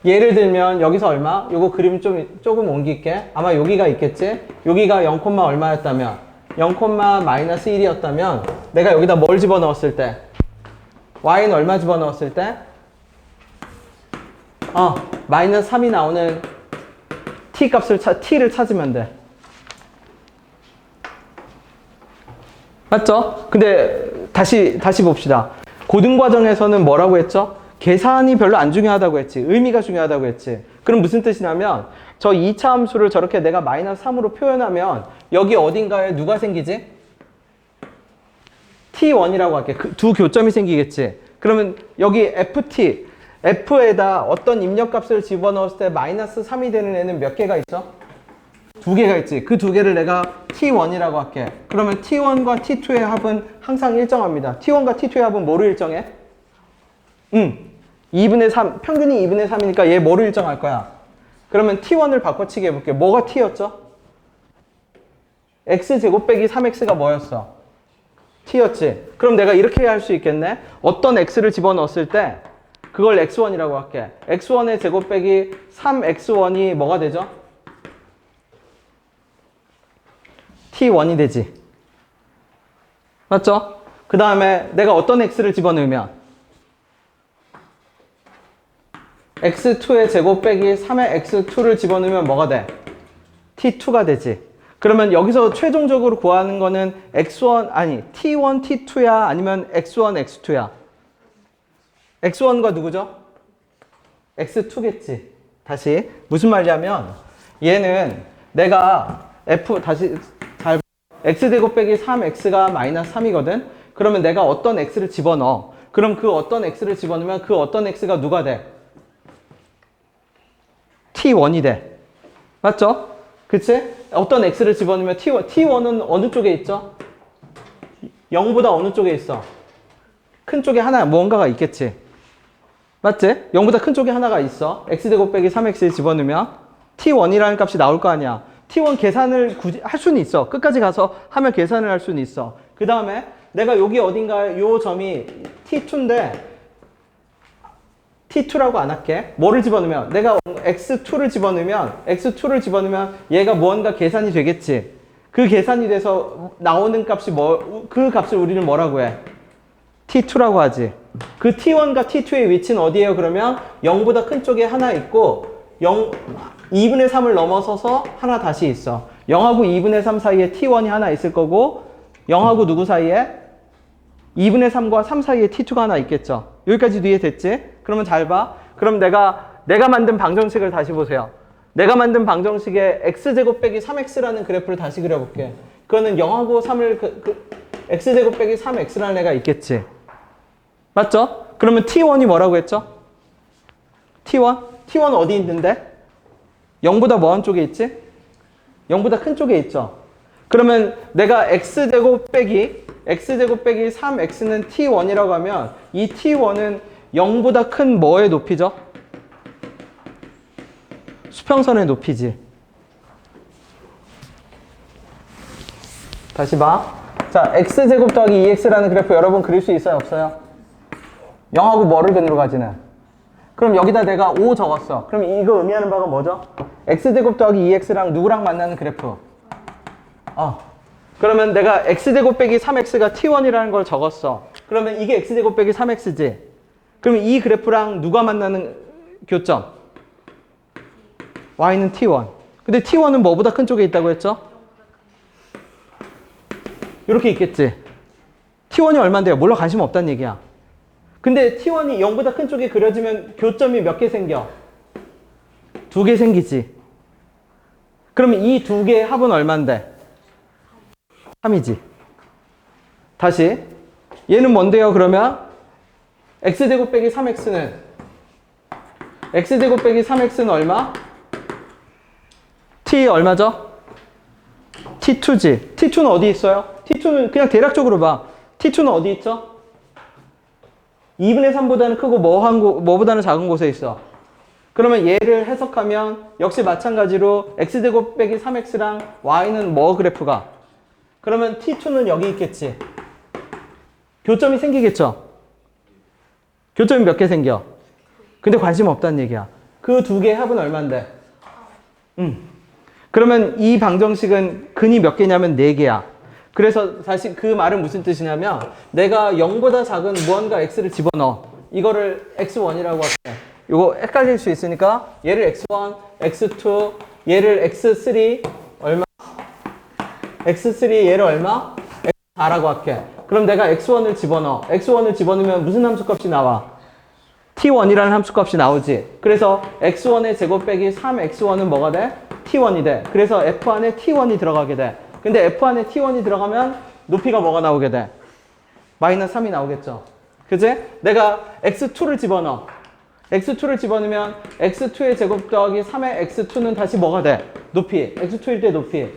예를 들면 여기서 얼마? 요거 그림 조금 옮길게. 아마 여기가 있겠지? 여기가 0, 얼마였다면 0,-1이었다면 내가 여기다 뭘 집어넣었을 때? y는 얼마 집어넣었을 때? 마이너스 3이 나오는 t 값을 t를 찾으면 돼. 맞죠? 근데 다시 봅시다. 고등과정에서는 뭐라고 했죠? 계산이 별로 안 중요하다고 했지. 의미가 중요하다고 했지. 그럼 무슨 뜻이냐면 저 2차 함수를 저렇게 내가 마이너스 3으로 표현하면 여기 어딘가에 누가 생기지? t1이라고 할게. 두 교점이 생기겠지. 그러면 여기 ft, f에다 어떤 입력값을 집어넣었을 때 마이너스 3이 되는 애는 몇 개가 있어? 두 개가 있지. 그 두 개를 내가 t1이라고 할게. 그러면 t1과 t2의 합은 항상 일정합니다. t1과 t2의 합은 뭐로 일정해? 2분의 3, 평균이 2분의 3이니까 얘 뭐로 일정할 거야? 그러면 t1을 바꿔치기 해볼게. 뭐가 t였죠? x제곱 빼기 3x가 뭐였어? t였지. 그럼 내가 이렇게 할 수 있겠네. 어떤 x를 집어넣었을 때 그걸 x1이라고 할게. x1의 제곱 빼기 3x1이 뭐가 되죠? t1이 되지. 맞죠? 그 다음에 내가 어떤 x를 집어넣으면 x2의 제곱 빼기 3의 x2를 집어넣으면 뭐가 돼? t2가 되지. 그러면 여기서 최종적으로 구하는 거는 x1, 아니 t1, t2야? 아니면 x1, x2야? x1과 누구죠? x2겠지. 다시 무슨 말이냐면 얘는 내가 다시 잘 x제곱 빼기 3x가 마이너스 3이거든. 그러면 내가 어떤 x를 집어넣어. 그럼 그 어떤 x를 집어넣으면 그 어떤 x가 누가 돼? t1이 돼. 맞죠? 그치? 어떤 x를 집어넣으면 t1은 어느 쪽에 있죠? 0보다 어느 쪽에 있어? 큰 쪽에 하나 뭔가가 있겠지. 맞지? 0보다 큰 쪽에 하나가 있어. x제곱 빼기 3x를 집어넣으면 t1이라는 값이 나올 거 아니야. t1 계산을 굳이 할 수는 있어. 끝까지 가서 하면 계산을 할 수는 있어. 그 다음에 내가 여기 어딘가에 요 점이 t2인데 t2라고 안 할게. 뭐를 집어넣으면 내가 x2를 집어넣으면 얘가 무언가 계산이 되겠지. 그 계산이 돼서 나오는 값이 그 값을 우리는 뭐라고 해? t2라고 하지. 그 t1과 t2의 위치는 어디예요? 그러면 0보다 큰 쪽에 하나 있고 2분의 3을 넘어서서 하나 다시 있어. 0하고 2분의 3 사이에 t1이 하나 있을 거고 0하고 누구 사이에? 2분의 3과 3 사이에 t2가 하나 있겠죠. 여기까지도 이해됐지? 그러면 잘 봐. 그럼 내가 만든 방정식을 다시 보세요. 내가 만든 방정식에 x제곱 빼기 3x라는 그래프를 다시 그려볼게. 그거는 0하고 3을 x제곱 빼기 3x라는 애가 있겠지. 맞죠? 그러면 t1이 뭐라고 했죠? t1 어디 있는데? 0보다 뭐한 쪽에 있지? 0보다 큰 쪽에 있죠. 그러면 내가 x제곱 빼기 3x는 t1이라고 하면 이 t1은 0보다 큰 뭐의 높이죠? 수평선의 높이지. 다시 봐. 자, x제곱 더하기 2x라는 그래프 여러분 그릴 수 있어요? 없어요? 0하고 뭐를 근으로 가지는? 그럼 여기다 내가 5 적었어. 그럼 이거 의미하는 바가 뭐죠? x제곱 더하기 2x랑 누구랑 만나는 그래프? 그러면 내가 x제곱 빼기 3x가 t1이라는 걸 적었어. 그러면 이게 x제곱 빼기 3x지. 그러면 이 그래프랑 누가 만나는 교점? y는 t1. 근데 t1은 뭐보다 큰 쪽에 있다고 했죠? 이렇게 있겠지. t1이 얼만데요? 몰라 관심 없다는 얘기야. 근데 t1이 0보다 큰 쪽에 그려지면 교점이 몇 개 생겨? 2개 생기지. 그러면 이 두 개의 합은 얼만데? 3이지. 다시. 얘는 뭔데요, 그러면? x제곱 빼기 3x는? x제곱 빼기 3x는 얼마? t 얼마죠? t2지. t2는 어디 있어요? t2는 그냥 대략적으로 봐. t2는 어디 있죠? 2분의 3보다는 크고 뭐보다는 작은 곳에 있어. 그러면 얘를 해석하면 역시 마찬가지로 x제곱 빼기 3x랑 y는 뭐 그래프가? 그러면 t2는 여기 있겠지. 교점이 생기겠죠? 교점이 몇 개 생겨? 근데 관심 없다는 얘기야. 그 두 개의 합은 얼만데? 그러면 이 방정식은 근이 몇 개냐면 4개야. 그래서 다시 그 말은 무슨 뜻이냐면 내가 0보다 작은 무언가 x를 집어넣어. 이거를 x1이라고 할게. 이거 헷갈릴 수 있으니까 얘를 x1, x2, 얘를 x3 얼마? x3 얘를 얼마? x4라고 할게. 그럼 내가 x1을 집어넣어. x1을 집어넣으면 무슨 함수값이 나와? t1이라는 함수값이 나오지. 그래서 x1의 제곱 빼기 3x1은 뭐가 돼? t1이 돼. 그래서 f 안에 t1이 들어가게 돼. 근데 f 안에 t1이 들어가면 높이가 뭐가 나오게 돼? 마이너스 3이 나오겠죠. 그지? 내가 x2를 집어넣어. x2를 집어넣으면 x2의 제곱 더하기 3의 x2는 다시 뭐가 돼? 높이. x2일 때 높이.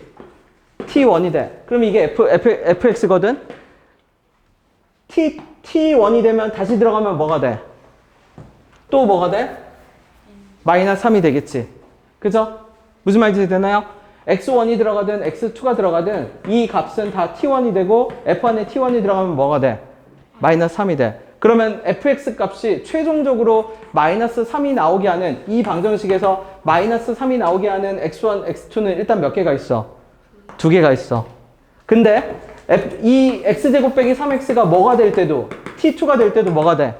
t1이 돼. 그럼 이게 fx거든? t1이 되면 다시 들어가면 뭐가 돼? 또 뭐가 돼? 마이너스 3이 되겠지. 그죠? 무슨 말인지 되나요? x1이 들어가든 x2가 들어가든 이 값은 다 t1이 되고 f 안에 t1이 들어가면 뭐가 돼? 마이너스 3이 돼. 그러면 fx 값이 최종적으로 마이너스 3이 나오게 하는 이 방정식에서 마이너스 3이 나오게 하는 x1, x2는 일단 몇 개가 있어? 2개가 있어. 근데 이 x제곱 빼기 3x가 뭐가 될 때도 t2가 될 때도 뭐가 돼?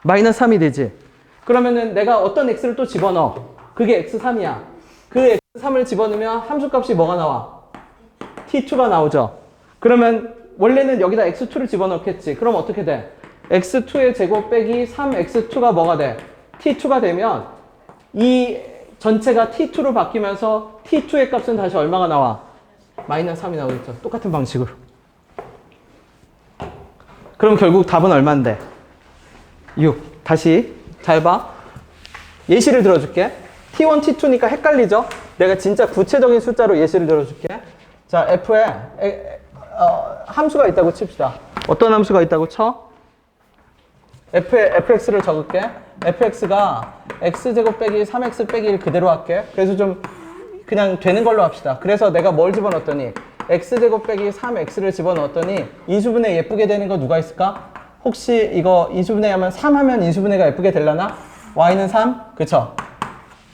마이너스 3이 되지. 그러면은 내가 어떤 x를 또 집어넣어. 그게 x3이야. 그 x3을 집어넣으면 함수값이 뭐가 나와? t2가 나오죠. 그러면 원래는 여기다 x2를 집어넣겠지. 그럼 어떻게 돼? x2의 제곱 빼기 3x2가 뭐가 돼? t2가 되면 이 전체가 t2로 바뀌면서 t2의 값은 다시 얼마가 나와? 마이너스 3이 나오겠죠. 똑같은 방식으로. 그럼 결국 답은 얼만데? 6. 다시 잘 봐. 예시를 들어줄게. t1, t2니까 헷갈리죠? 내가 진짜 구체적인 숫자로 예시를 들어줄게. 자, f에 함수가 있다고 칩시다. 어떤 함수가 있다고 쳐? f에 fx를 적을게. fx가 x제곱 빼기 3x 빼기 1 그대로 할게. 그래서 좀 그냥 되는 걸로 합시다. 그래서 내가 뭘 집어넣었더니 x제곱 빼기 3x를 집어넣었더니 인수분해 예쁘게 되는 거 누가 있을까? 혹시 이거 인수분해하면 3 하면 인수분해가 예쁘게 되려나? y는 3? 그쵸?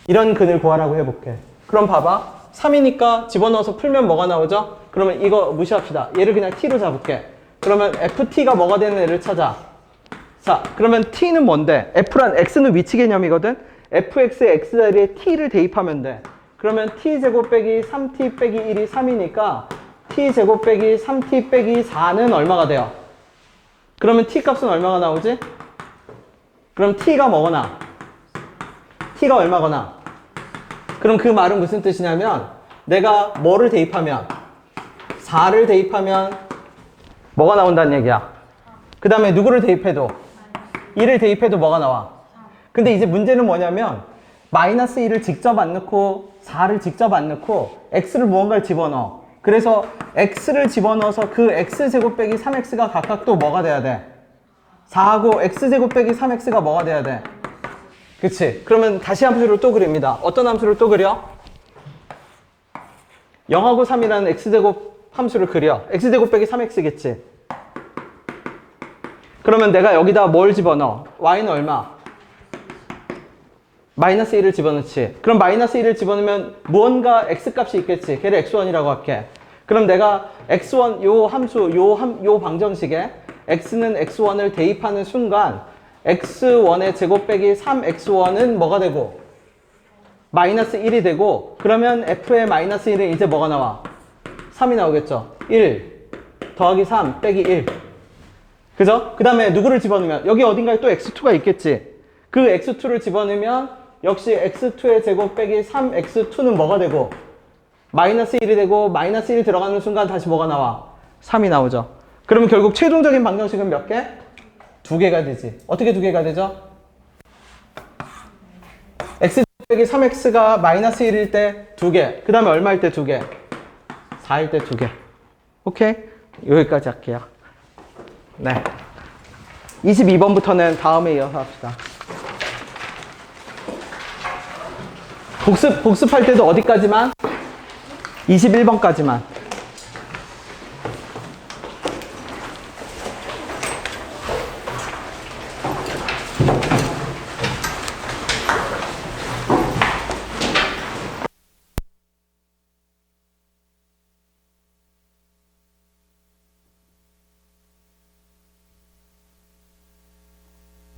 이런 근을 구하라고 해볼게. 그럼 봐봐. 3이니까 집어넣어서 풀면 뭐가 나오죠? 그러면 이거 무시합시다. 얘를 그냥 t로 잡을게. 그러면 ft가 뭐가 되는 애를 찾아. 자, 그러면 t는 뭔데? f란 x는 위치 개념이거든? fx의 x자리에 t를 대입하면 돼. 그러면 t제곱 빼기 3t 빼기 1이 3이니까 t제곱 빼기 3t 빼기 4는 얼마가 돼요? 그러면 t 값은 얼마가 나오지? 그럼 t가 뭐거나? t가 얼마거나? 그럼 그 말은 무슨 뜻이냐면 내가 뭐를 대입하면 4를 대입하면 뭐가 나온다는 얘기야. 그 다음에 누구를 대입해도 1을 대입해도 뭐가 나와. 근데 이제 문제는 뭐냐면 마이너스 1을 직접 안 넣고 4를 직접 안 넣고 x를 무언가를 집어넣어. 그래서 x를 집어넣어서 그 x제곱 빼기 3x가 각각 또 뭐가 돼야 돼? 4하고 x제곱 빼기 3x가 뭐가 돼야 돼? 그치? 그러면 다시 함수를 또 그립니다. 어떤 함수를 또 그려? 0하고 3이라는 x제곱 함수를 그려. x제곱 빼기 3x겠지? 그러면 내가 여기다 뭘 집어넣어? y는 얼마? 마이너스 1을 집어넣지. 그럼 마이너스 1을 집어넣으면 무언가 x값이 있겠지. 걔를 x1이라고 할게. 그럼 내가 x1 요 함수 요 방정식에 x는 x1을 대입하는 순간 x1의 제곱 빼기 3x1은 뭐가 되고? 마이너스 1이 되고, 그러면 f의 마이너스 1은 이제 뭐가 나와? 3이 나오겠죠. 1 더하기 3 빼기 1. 그죠? 그 다음에 누구를 집어넣으면 여기 어딘가에 또 x2가 있겠지. 그 x2를 집어넣으면 역시 x2의 제곱 빼기 3x2는 뭐가 되고? 마이너스 1이 되고, 마이너스 1 들어가는 순간 다시 뭐가 나와? 3이 나오죠. 그러면 결국 최종적인 방정식은 몇 개? 2개가 되지. 어떻게 2개가 되죠? x 빼기 3x가 마이너스 1일 때 2개. 그 다음에 얼마일 때 2개? 4일 때 2개. 오케이? 여기까지 할게요. 네. 22번부터는 다음에 이어서 합시다. 복습할 때도 어디까지만? 21번까지만.